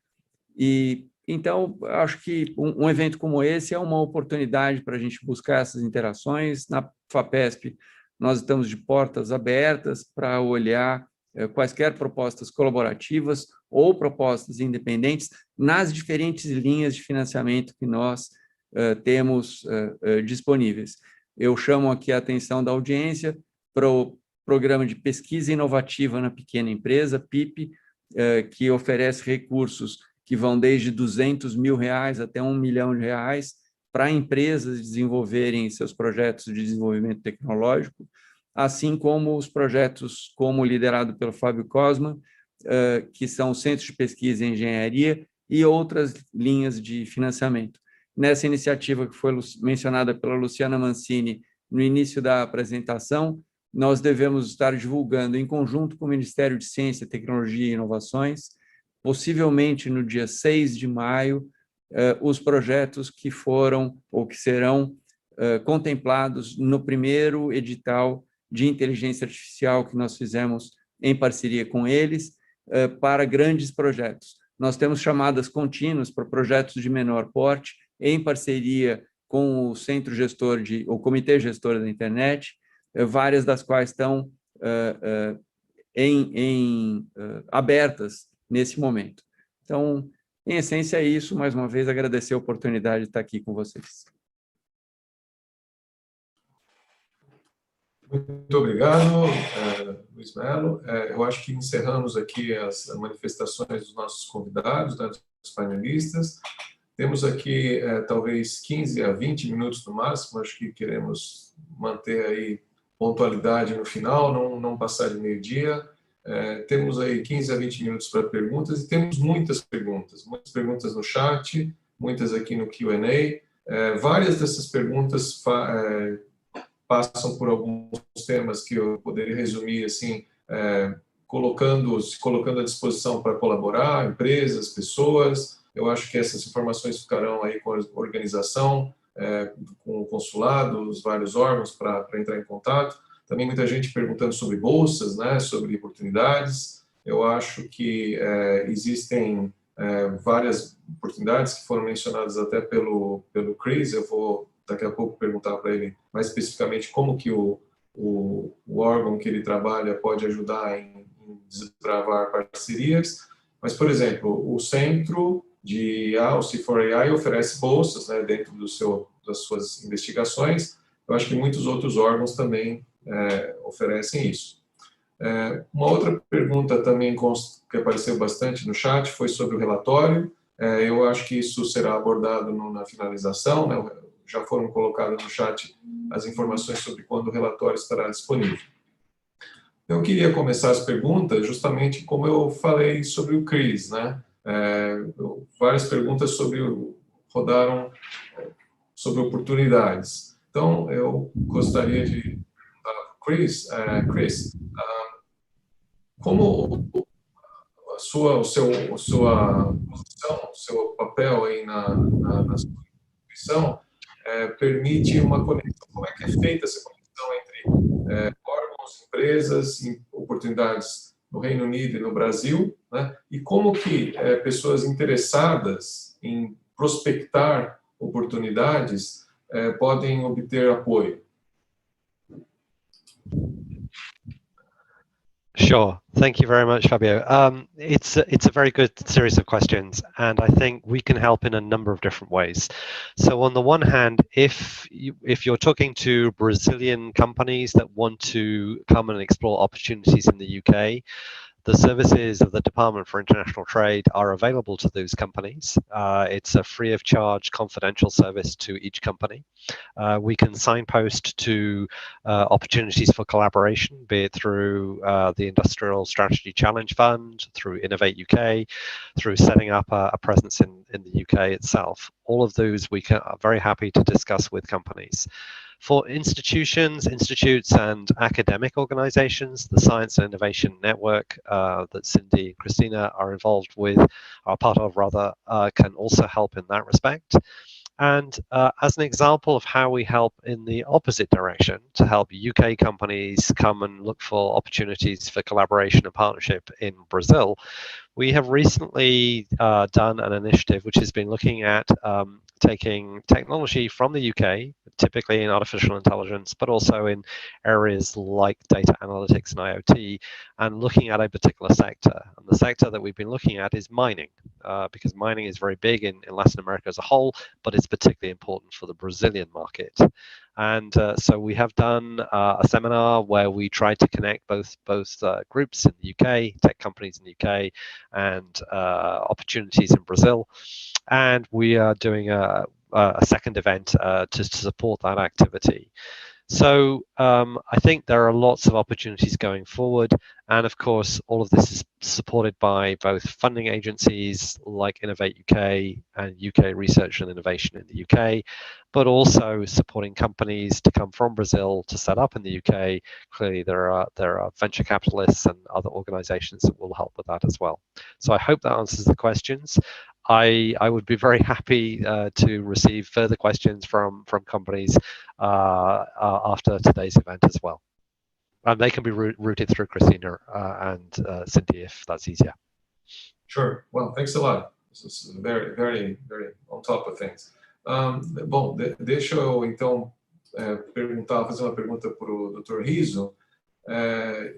E, então, acho que um evento como esse é uma oportunidade para a gente buscar essas interações. Na FAPESP, nós estamos de portas abertas para olhar quaisquer propostas colaborativas ou propostas independentes nas diferentes linhas de financiamento que nós temos disponíveis. Eu chamo aqui a atenção da audiência para o Programa de Pesquisa Inovativa na Pequena Empresa, PIP, que oferece recursos que vão desde R$200 mil até R$1 milhão para empresas desenvolverem seus projetos de desenvolvimento tecnológico, assim como os projetos como liderado pelo Fábio Cosma, que são centros de pesquisa e engenharia e outras linhas de financiamento. Nessa iniciativa que foi mencionada pela Luciana Mancini no início da apresentação, nós devemos estar divulgando, em conjunto com o Ministério de Ciência, Tecnologia e Inovações, possivelmente no dia 6 de maio, os projetos que foram ou que serão contemplados no primeiro edital de inteligência artificial que nós fizemos em parceria com eles para grandes projetos. Nós temos chamadas contínuas para projetos de menor porte, em parceria com o Centro Gestor o Comitê Gestor da Internet, várias das quais estão abertas nesse momento. Então, em essência, é isso. Mais uma vez, agradecer a oportunidade de estar aqui com vocês. Muito obrigado, Luiz Melo. Eu acho que encerramos aqui as manifestações dos nossos convidados, dos painelistas. Temos aqui talvez 15 a 20 minutos no máximo, acho que queremos manter aí pontualidade no final, não passar de meio-dia. Temos aí 15 a 20 minutos para perguntas e temos muitas perguntas no chat, muitas aqui no Q&A. Várias dessas perguntas passam por alguns temas que eu poderia resumir assim, colocando à disposição para colaborar, empresas, pessoas. Eu acho que essas informações ficarão aí com a organização, com o consulado, os vários órgãos para entrar em contato. Também muita gente perguntando sobre bolsas, né, sobre oportunidades. Eu acho que existem várias oportunidades que foram mencionadas até pelo Chris. Eu vou daqui a pouco perguntar para ele mais especificamente como que o órgão que ele trabalha pode ajudar em desbravar parcerias. Mas, por exemplo, o Centro de IA, o C4AI, oferece bolsas, né, dentro das suas investigações. Eu acho que muitos outros órgãos também oferecem isso. Uma outra pergunta também que apareceu bastante no chat foi sobre o relatório. Eu acho que isso será abordado na finalização, né? Já foram colocadas no chat as informações sobre quando o relatório estará disponível. Eu queria começar as perguntas justamente como eu falei sobre o Chris, né? Várias perguntas rodaram sobre oportunidades. Então, eu gostaria de Chris, como a sua posição, o seu papel aí na sua instituição permite uma conexão. Como é que é feita essa conexão entre órgãos, empresas, oportunidades no Reino Unido e no Brasil, né? E como que pessoas interessadas em prospectar oportunidades podem obter apoio? Sure. Thank you very much, Fabio. It's a very good series of questions, and I think we can help in a number of different ways. So on the one hand, if you're talking to Brazilian companies that want to come and explore opportunities in the UK, the services of the Department for International Trade are available to those companies. It's a free of charge confidential service to each company. We can signpost to opportunities for collaboration, be it through the Industrial Strategy Challenge Fund, through Innovate UK, through setting up a presence in the UK itself. All of those we are very happy to discuss with companies. For institutions, institutes, and academic organizations, the Science and Innovation Network that Cindy and Christina are involved with, are part of rather, can also help in that respect. And as an example of how we help in the opposite direction, to help UK companies come and look for opportunities for collaboration and partnership in Brazil, we have recently done an initiative which has been looking at taking technology from the UK, typically in artificial intelligence, but also in areas like data analytics and IoT, and looking at a particular sector. And the sector that we've been looking at is mining, because mining is very big in Latin America as a whole, but it's particularly important for the Brazilian market. And so we have done a seminar where we tried to connect both groups in the UK, tech companies in the UK, and opportunities in Brazil. And we are doing a second event to support that activity. So I think there are lots of opportunities going forward. And of course, all of this is supported by both funding agencies like Innovate UK and UK Research and Innovation in the UK, but also supporting companies to come from Brazil to set up in the UK. Clearly, there are venture capitalists and other organizations that will help with that as well. So I hope that answers the questions. I would be very happy to receive further questions from companies after today's event as well. And they can be routed through Christina and Cindy if that's easier. Sure. Well, thanks a lot. This is very, very, very on top of things. Bom, deixa eu então fazer uma pergunta para o Dr. Riso,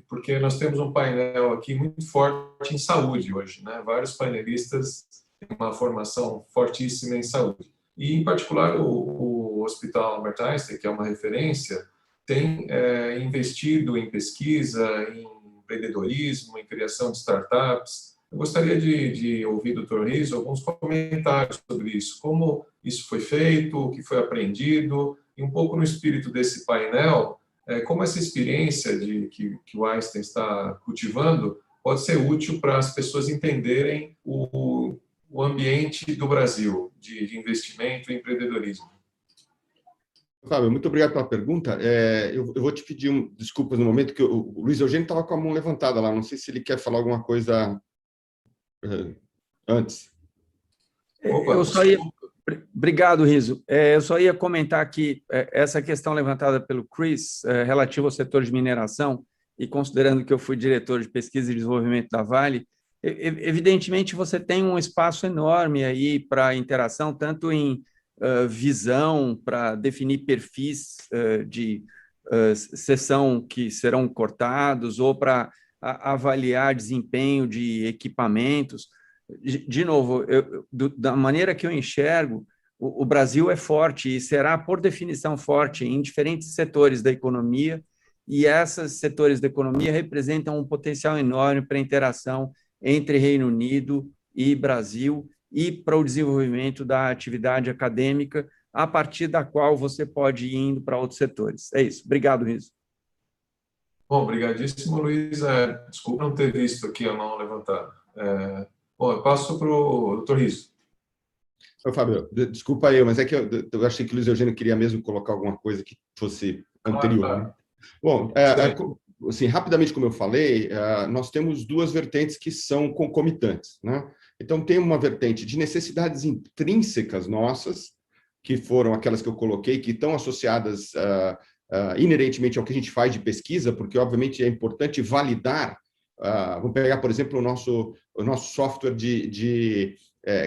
porque nós temos um painel aqui muito forte em saúde hoje, né? Vários painelistas têm uma formação fortíssima em saúde. E, em particular, o Hospital Albert Einstein, que é uma referência, tem investido em pesquisa, em empreendedorismo, em criação de startups. Eu gostaria de ouvir do Dr. Riso alguns comentários sobre isso, como isso foi feito, o que foi aprendido, e um pouco no espírito desse painel, como essa experiência que o Einstein está cultivando pode ser útil para as pessoas entenderem o ambiente do Brasil de investimento e empreendedorismo. Fábio, muito obrigado pela pergunta. Eu vou te pedir desculpas no momento que o Luiz Eugênio estava com a mão levantada lá. Não sei se ele quer falar alguma coisa antes. Obrigado, Riso. Eu só ia comentar que essa questão levantada pelo Chris, relativa ao setor de mineração, e considerando que eu fui diretor de pesquisa e desenvolvimento da Vale, evidentemente você tem um espaço enorme aí para interação, tanto em visão, para definir perfis de seção que serão cortados, ou para avaliar desempenho de equipamentos. De novo, da maneira que eu enxergo, o Brasil é forte e será, por definição, forte em diferentes setores da economia, e esses setores da economia representam um potencial enorme para a interação entre Reino Unido e Brasil e para o desenvolvimento da atividade acadêmica, a partir da qual você pode ir indo para outros setores. É isso. Obrigado, Riso. Bom, obrigadíssimo, Luiz. Desculpa não ter visto aqui a mão levantada. Bom, eu passo para o Dr. Riso. Fábio, desculpa mas é que eu achei que o Luiz Eugênio queria mesmo colocar alguma coisa que fosse anterior. Claro. Né? Bom, assim, rapidamente, como eu falei, nós temos duas vertentes que são concomitantes, né? Então, tem uma vertente de necessidades intrínsecas nossas, que foram aquelas que eu coloquei, que estão associadas inerentemente ao que a gente faz de pesquisa, porque, obviamente, é importante validar. Vamos pegar, por exemplo, o nosso software de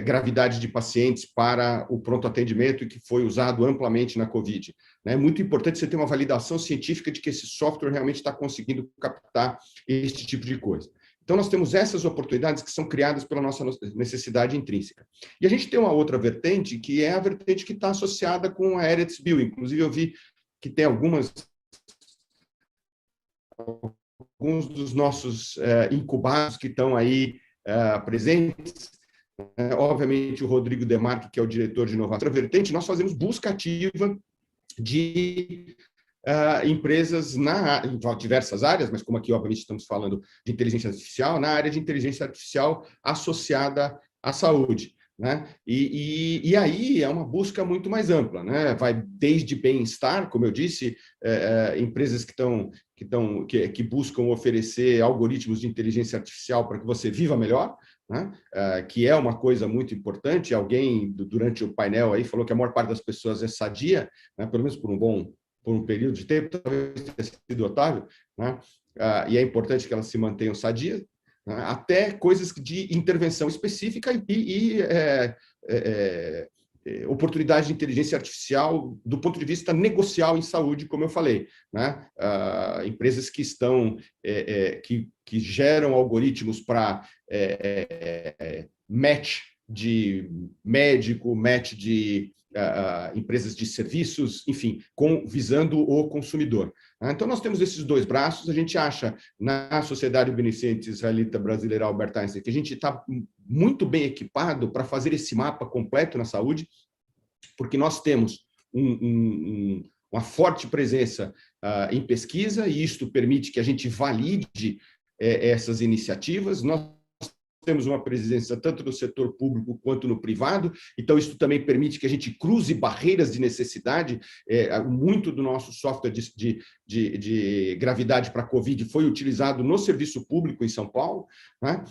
gravidade de pacientes para o pronto atendimento, que foi usado amplamente na Covid. É muito importante você ter uma validação científica de que esse software realmente está conseguindo captar este tipo de coisa. Então, nós temos essas oportunidades que são criadas pela nossa necessidade intrínseca. E a gente tem uma outra vertente, que é a vertente que está associada com a Eretz Bill. Inclusive, eu vi que tem alguns dos nossos incubados que estão aí presentes. Obviamente, o Rodrigo Demarque, que é o diretor de inovação. Outra vertente, nós fazemos busca ativa de empresas em diversas áreas, mas como aqui, obviamente, estamos falando de inteligência artificial, na área de inteligência artificial associada à saúde. Né? E aí é uma busca muito mais ampla, né? Vai desde bem-estar, como eu disse, empresas que buscam oferecer algoritmos de inteligência artificial para que você viva melhor, né? Que é uma coisa muito importante. Alguém, durante o painel, aí falou que a maior parte das pessoas é sadia, né? Pelo menos por um período de tempo, talvez tenha sido Otávio, né? E é importante que elas se mantenham sadias, até coisas de intervenção específica e oportunidade de inteligência artificial do ponto de vista negocial em saúde, como eu falei, né? Empresas que estão que geram algoritmos para match de médico, match de empresas de serviços, enfim, visando o consumidor. Então, nós temos esses dois braços. A gente acha, na Sociedade Beneficente Israelita Brasileira Albert Einstein, que a gente está muito bem equipado para fazer esse mapa completo na saúde, porque nós temos uma forte presença em pesquisa, e isto permite que a gente valide essas iniciativas. Nós temos uma presença tanto no setor público quanto no privado, então isso também permite que a gente cruze barreiras de necessidade. Muito do nosso software de gravidade para a Covid foi utilizado no serviço público em São Paulo, né?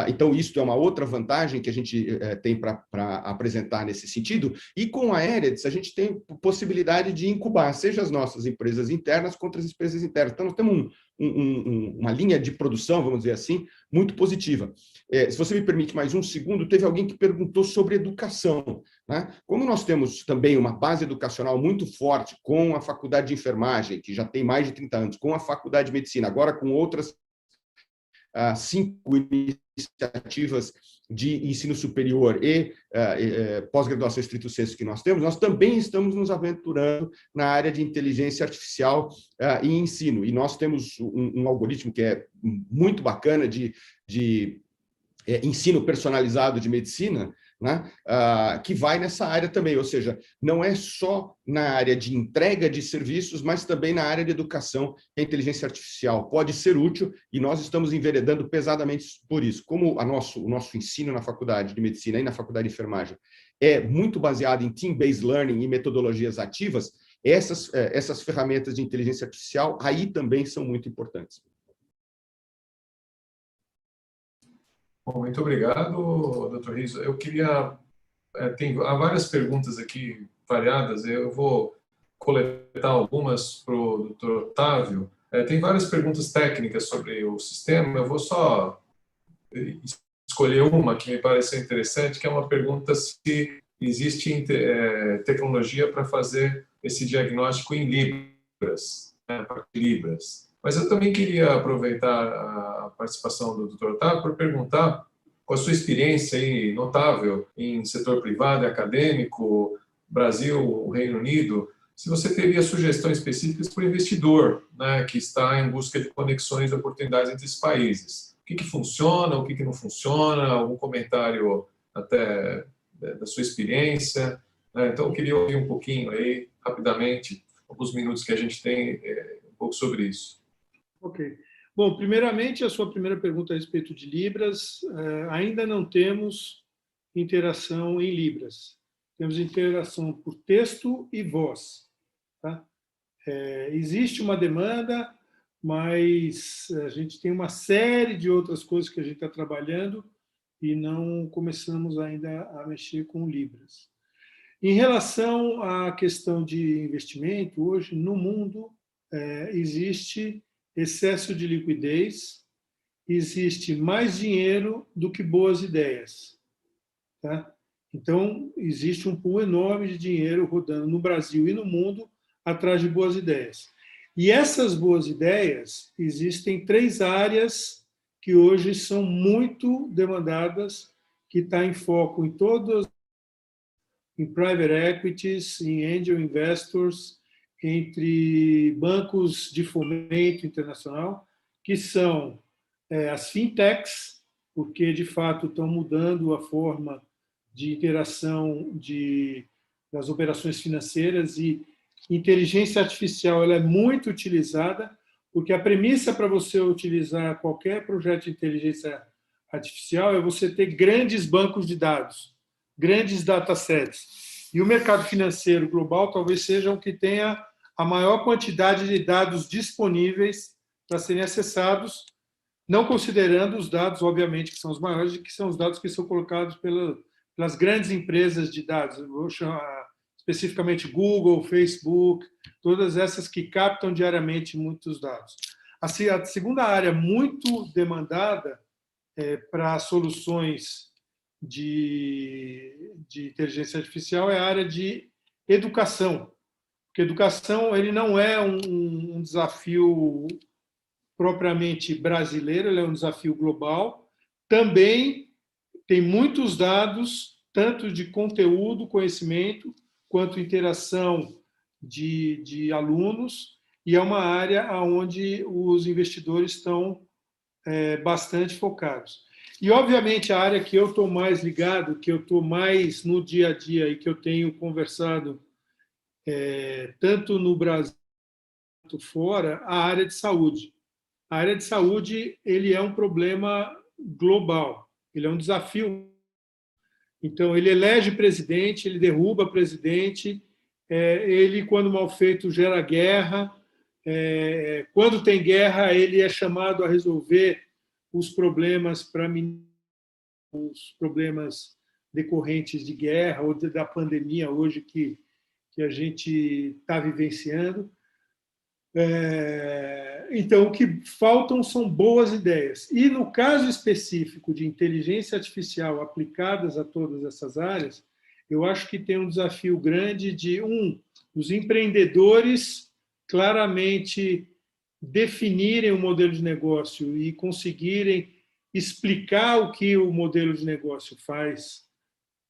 Então isso é uma outra vantagem que a gente tem para apresentar nesse sentido, e com a Eretz a gente tem possibilidade de incubar, seja as nossas empresas internas contra as empresas internas. Então nós temos uma linha de produção, vamos dizer assim, muito positiva. Se você me permite mais um segundo, teve alguém que perguntou sobre educação, né? Como nós temos também uma base educacional muito forte com a Faculdade de Enfermagem, que já tem mais de 30 anos, com a Faculdade de Medicina, agora com outras 5 iniciativas de ensino superior e pós-graduação estrito sensu que nós temos, nós também estamos nos aventurando na área de inteligência artificial e ensino. E nós temos um algoritmo que é muito bacana de ensino personalizado de medicina, né? Que vai nessa área também, ou seja, não é só na área de entrega de serviços, mas também na área de educação. A inteligência artificial pode ser útil e nós estamos enveredando pesadamente por isso. Como o nosso ensino na faculdade de medicina e na faculdade de enfermagem é muito baseado em team-based learning e metodologias ativas, essas ferramentas de inteligência artificial aí também são muito importantes. Bom, muito obrigado, Dr. Riso. Eu queria... há várias perguntas aqui variadas, eu vou coletar algumas para o Dr. Otávio. Tem várias perguntas técnicas sobre o sistema, eu vou só escolher uma que me pareceu interessante, que é uma pergunta se existe tecnologia para fazer esse diagnóstico em Libras, né, para Libras. Mas eu também queria aproveitar a participação do Dr. Otávio para perguntar, com a sua experiência aí notável em setor privado e acadêmico, Brasil, Reino Unido, se você teria sugestões específicas para o investidor, né, que está em busca de conexões e oportunidades entre esses países. O que funciona, o que não funciona, algum comentário até da sua experiência. Né? Então, eu queria ouvir um pouquinho aí, rapidamente, alguns minutos que a gente tem, um pouco sobre isso. Ok. Bom, primeiramente, a sua primeira pergunta a respeito de Libras, ainda não temos interação em Libras. Temos interação por texto e voz. Tá? Existe uma demanda, mas a gente tem uma série de outras coisas que a gente está trabalhando e não começamos ainda a mexer com Libras. Em relação à questão de investimento, hoje no mundo existe excesso de liquidez, existe mais dinheiro do que boas ideias. Tá? Então, existe um pool enorme de dinheiro rodando no Brasil e no mundo atrás de boas ideias. E essas boas ideias, existem 3 áreas que hoje são muito demandadas, que está em foco em todos, em private equities, em angel investors, entre bancos de fomento internacional, que são as fintechs, porque, de fato, estão mudando a forma de interação das operações financeiras, e inteligência artificial ela é muito utilizada, porque a premissa para você utilizar qualquer projeto de inteligência artificial é você ter grandes bancos de dados, grandes datasets. E o mercado financeiro global talvez seja o que tenha a maior quantidade de dados disponíveis para serem acessados, não considerando os dados, obviamente, que são os maiores, que são os dados que são colocados pelas grandes empresas de dados. Eu vou chamar especificamente Google, Facebook, todas essas que captam diariamente muitos dados. A segunda área muito demandada para soluções de inteligência artificial é a área de educação. Porque educação ele não é um desafio propriamente brasileiro, ele é um desafio global. Também tem muitos dados, tanto de conteúdo, conhecimento, quanto interação de alunos, e é uma área onde os investidores estão bastante focados. E, obviamente, a área que eu estou mais ligado, que eu estou mais no dia a dia e que eu tenho conversado tanto no Brasil quanto fora, a área de saúde. A área de saúde ele é um problema global, ele é um desafio. Então, ele elege presidente, ele derruba presidente, ele, quando mal feito, gera guerra. Quando tem guerra, ele é chamado a resolver os problemas os problemas decorrentes de guerra ou da pandemia hoje que a gente está vivenciando. Então, o que faltam são boas ideias. E, no caso específico de inteligência artificial aplicadas a todas essas áreas, eu acho que tem um desafio grande de, os empreendedores claramente definirem o modelo de negócio e conseguirem explicar o que o modelo de negócio faz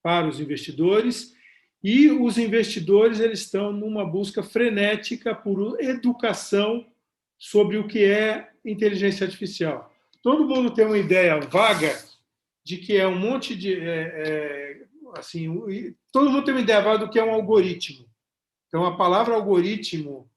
para os investidores. E os investidores eles estão numa busca frenética por educação sobre o que é inteligência artificial. Todo mundo tem uma ideia vaga de que é um monte de... todo mundo tem uma ideia vaga do que é um algoritmo. Então, a palavra algoritmo,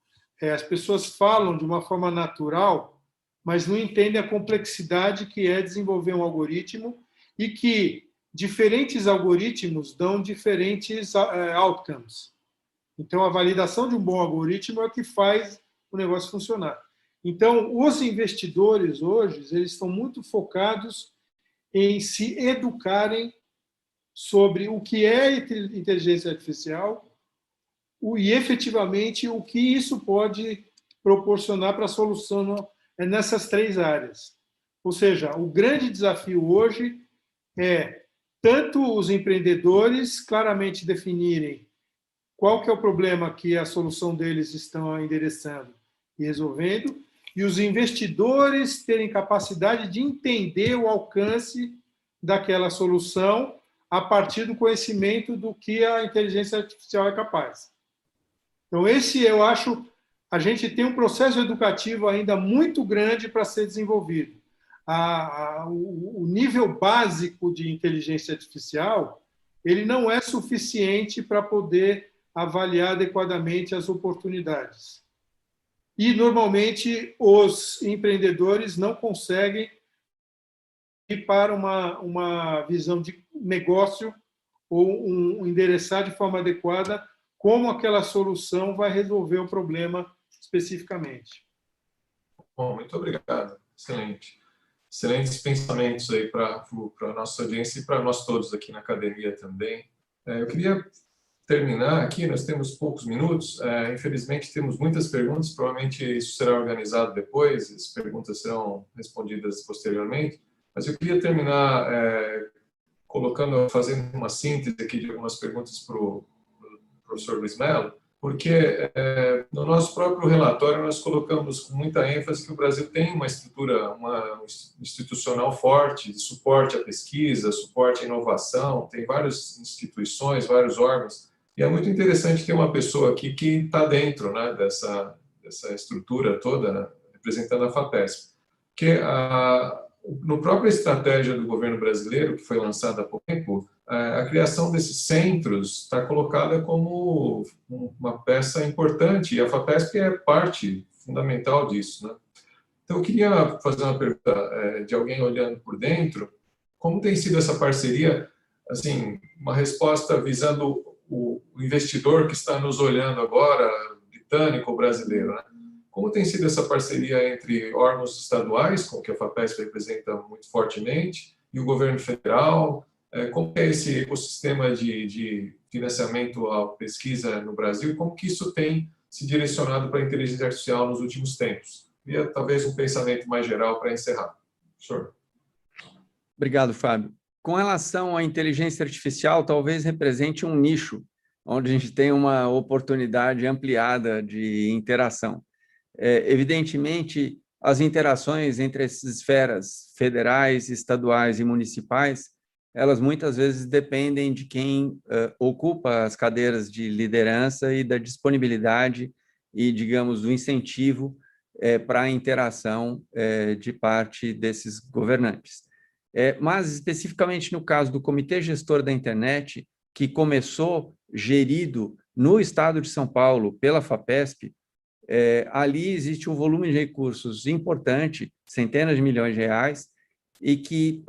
as pessoas falam de uma forma natural, mas não entendem a complexidade que é desenvolver um algoritmo e que diferentes algoritmos dão diferentes outcomes. Então, a validação de um bom algoritmo é o que faz o negócio funcionar. Então, os investidores hoje eles estão muito focados em se educarem sobre o que é inteligência artificial e, efetivamente, o que isso pode proporcionar para a solução nessas 3 áreas. Ou seja, o grande desafio hoje é tanto os empreendedores claramente definirem qual que é o problema que a solução deles estão endereçando e resolvendo, e os investidores terem capacidade de entender o alcance daquela solução a partir do conhecimento do que a inteligência artificial é capaz. Então, eu acho, a gente tem um processo educativo ainda muito grande para ser desenvolvido. O nível básico de inteligência artificial ele não é suficiente para poder avaliar adequadamente as oportunidades. E, normalmente, os empreendedores não conseguem ir para uma visão de negócio ou endereçar de forma adequada como aquela solução vai resolver o problema especificamente. Bom, muito obrigado. Excelente. Excelentes pensamentos aí para a nossa audiência e para nós todos aqui na academia também. Eu queria terminar aqui, nós temos poucos minutos, infelizmente temos muitas perguntas, provavelmente isso será organizado depois, as perguntas serão respondidas posteriormente, mas eu queria terminar fazendo uma síntese aqui de algumas perguntas para o professor Luiz Mello, porque no nosso próprio relatório nós colocamos com muita ênfase que o Brasil tem uma estrutura institucional forte, de suporte à pesquisa, suporte à inovação, tem várias instituições, vários órgãos, e é muito interessante ter uma pessoa aqui que está dentro, né, dessa estrutura toda, né, representando a FAPESP. Porque no própria estratégia do governo brasileiro, que foi lançada há pouco tempo, a criação desses centros está colocada como uma peça importante, e a FAPESP é parte fundamental disso, né? Então, eu queria fazer uma pergunta de alguém olhando por dentro, como tem sido essa parceria, assim, uma resposta visando o investidor que está nos olhando agora, britânico ou brasileiro, né? Como tem sido essa parceria entre órgãos estaduais, com que a FAPESP representa muito fortemente, e o governo federal? Como é esse ecossistema de financiamento à pesquisa no Brasil? Como que isso tem se direcionado para a inteligência artificial nos últimos tempos? Queria talvez um pensamento mais geral para encerrar. Professor. Obrigado, Fábio. Com relação à inteligência artificial, talvez represente um nicho onde a gente tem uma oportunidade ampliada de interação. Evidentemente, as interações entre essas esferas federais, estaduais e municipais, elas muitas vezes dependem de quem ocupa as cadeiras de liderança e da disponibilidade e, digamos, do incentivo para a interação de parte desses governantes. Mas, especificamente no caso do Comitê Gestor da Internet, que começou gerido no estado de São Paulo pela FAPESP, ali existe um volume de recursos importante, centenas de milhões de reais, e que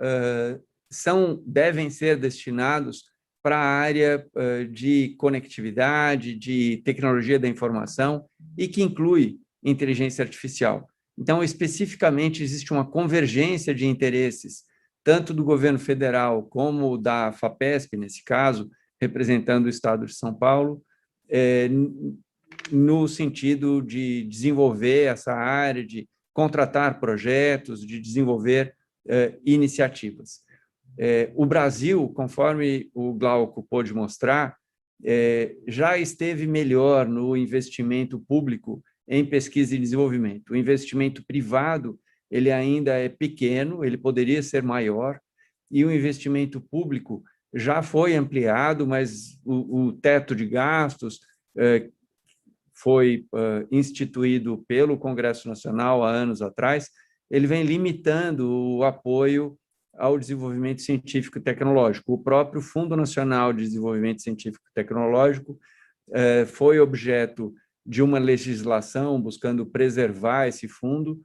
devem ser destinados para a área de conectividade, de tecnologia da informação, e que inclui inteligência artificial. Então, especificamente, existe uma convergência de interesses, tanto do governo federal como da FAPESP, nesse caso, representando o estado de São Paulo, no sentido de desenvolver essa área, de contratar projetos, de desenvolver iniciativas. O Brasil, conforme o Glauco pôde mostrar, já esteve melhor no investimento público em pesquisa e desenvolvimento. O investimento privado, ele ainda é pequeno, ele poderia ser maior, e o investimento público já foi ampliado, mas o teto de gastos foi instituído pelo Congresso Nacional há anos atrás, ele vem limitando o apoio ao desenvolvimento científico e tecnológico. O próprio Fundo Nacional de Desenvolvimento Científico e Tecnológico foi objeto de uma legislação buscando preservar esse fundo,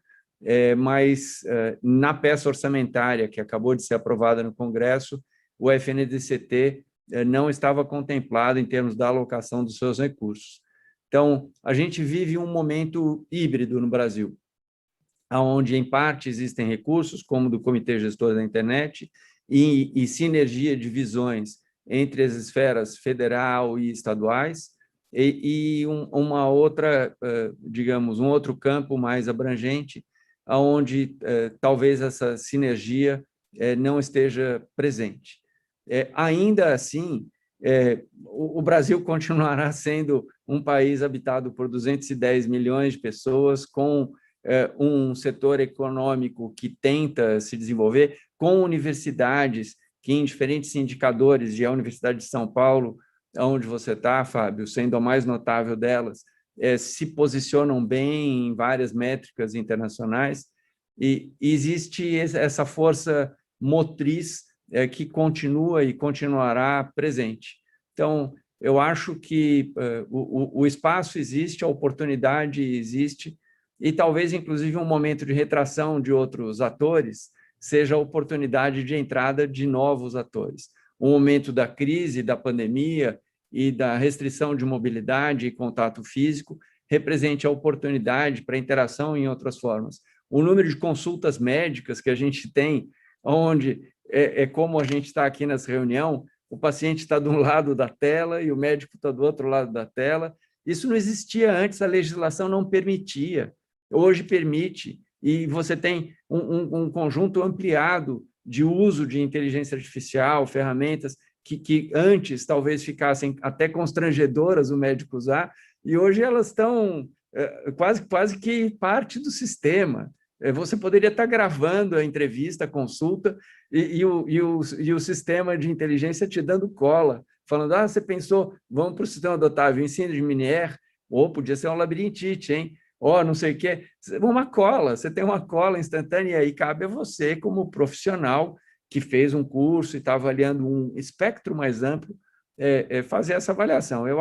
mas na peça orçamentária que acabou de ser aprovada no Congresso, o FNDCT não estava contemplado em termos da alocação dos seus recursos. Então, a gente vive um momento híbrido no Brasil, onde, em parte, existem recursos, como do Comitê Gestor da Internet, e sinergia de visões entre as esferas federal e estaduais, e uma outra, digamos, um outro campo mais abrangente, onde talvez essa sinergia não esteja presente. Ainda assim, o Brasil continuará sendo um país habitado por 210 milhões de pessoas, com um setor econômico que tenta se desenvolver, com universidades que, em diferentes indicadores, e a Universidade de São Paulo, onde você está, Fábio, sendo a mais notável delas, se posicionam bem em várias métricas internacionais, e existe essa força motriz que continua e continuará presente. Então, eu acho que o espaço existe, a oportunidade existe, e talvez, inclusive, um momento de retração de outros atores seja a oportunidade de entrada de novos atores. O momento da crise, da pandemia e da restrição de mobilidade e contato físico represente a oportunidade para interação em outras formas. O número de consultas médicas que a gente tem, onde como a gente está aqui nessa reunião, o paciente está de um lado da tela e o médico está do outro lado da tela. Isso não existia antes, a legislação não permitia. Hoje permite, e você tem um conjunto ampliado de uso de inteligência artificial, ferramentas que antes talvez ficassem até constrangedoras o médico usar, e hoje elas estão quase que parte do sistema. Você poderia estar gravando a entrevista, a consulta, e o sistema de inteligência te dando cola, falando, você pensou, vamos para o sistema do Otávio, ensino de Minier, ou podia ser um labirintite, hein? Não sei o quê. Uma cola, você tem uma cola instantânea, e aí cabe a você, como profissional que fez um curso e está avaliando um espectro mais amplo, fazer essa avaliação. Eu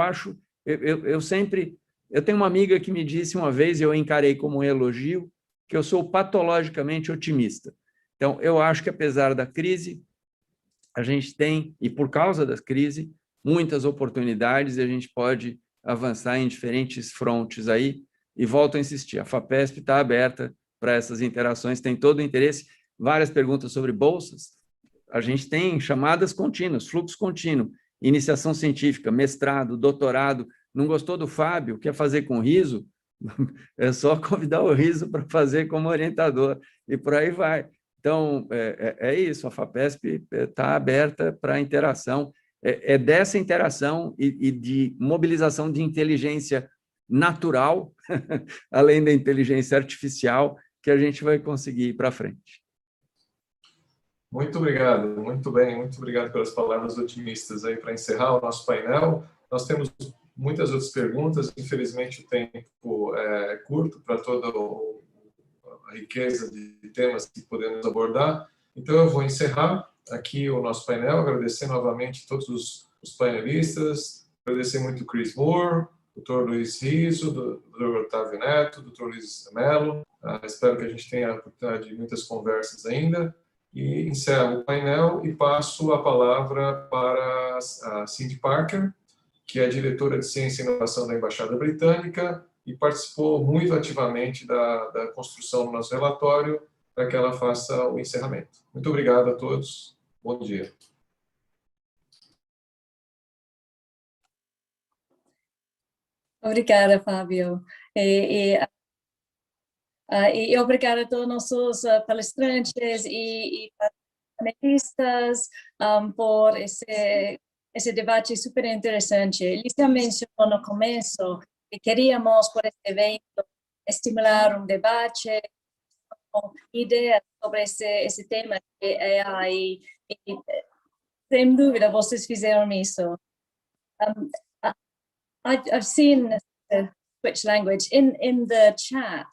tenho uma amiga que me disse uma vez, eu encarei como um elogio, que eu sou patologicamente otimista. Então, eu acho que, apesar da crise, a gente tem, e por causa da crise, muitas oportunidades, e a gente pode avançar em diferentes frontes aí, e volto a insistir, a FAPESP está aberta para essas interações, tem todo o interesse, várias perguntas sobre bolsas, a gente tem chamadas contínuas, fluxo contínuo, iniciação científica, mestrado, doutorado, não gostou do Fábio, quer fazer com riso? É só convidar o riso para fazer como orientador, e por aí vai. Então, é isso, a FAPESP está aberta para interação, é dessa interação e de mobilização de inteligência natural, além da inteligência artificial, que a gente vai conseguir ir para frente. Muito obrigado, muito bem, muito obrigado pelas palavras otimistas aí para encerrar o nosso painel. Nós temos muitas outras perguntas, infelizmente o tempo é curto para toda a riqueza de temas que podemos abordar. Então eu vou encerrar aqui o nosso painel, agradecer novamente todos os painelistas, agradecer muito o Chris Moore, Dr. Luiz Riso, Dr. Otávio Neto, Dr. Luiz Mello. Espero que a gente tenha a oportunidade de muitas conversas ainda. E encerro o painel e passo a palavra para a Cindy Parker, que é diretora de Ciência e Inovação da Embaixada Britânica e participou muito ativamente da construção do nosso relatório para que ela faça o encerramento. Muito obrigado a todos. Bom dia. Obrigada, Fábio. E obrigada a todos os nossos palestrantes e panelistas por esse debate super interessante. Lícia mencionou no começo que queríamos, por este evento, estimular um debate com ideias sobre esse tema de AI. E, sem dúvida, vocês fizeram isso. I've seen switch language in the chat.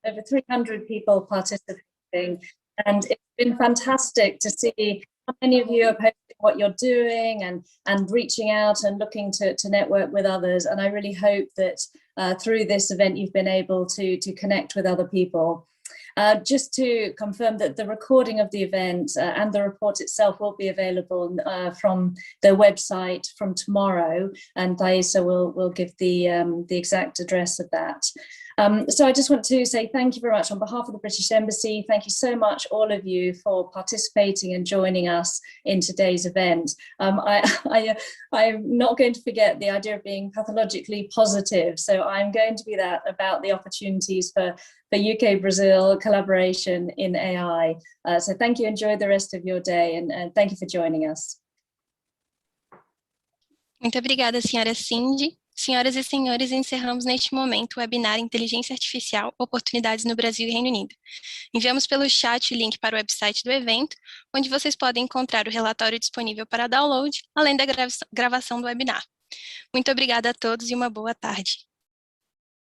Over 300 people participating, and it's been fantastic to see how many of you are posting what you're doing and reaching out and looking to network with others. And I really hope that through this event you've been able to connect with other people. Just to confirm that the recording of the event and the report itself will be available from the website from tomorrow, and Thaisa will give the exact address of that. So I just want to say thank you very much on behalf of the British Embassy. Thank you so much, all of you, for participating and joining us in today's event. I'm not going to forget the idea of being pathologically positive, so I'm going to be that about the opportunities for UK-Brazil collaboration in AI. So thank you, enjoy the rest of your day, and thank you for joining us. Muito obrigada, senhora Cindy. Senhoras e senhores, encerramos neste momento o webinar Inteligência Artificial, Oportunidades no Brasil e Reino Unido. Enviamos pelo chat o link para o website do evento, onde vocês podem encontrar o relatório disponível para download, além da gravação do webinar. Muito obrigada a todos e uma boa tarde.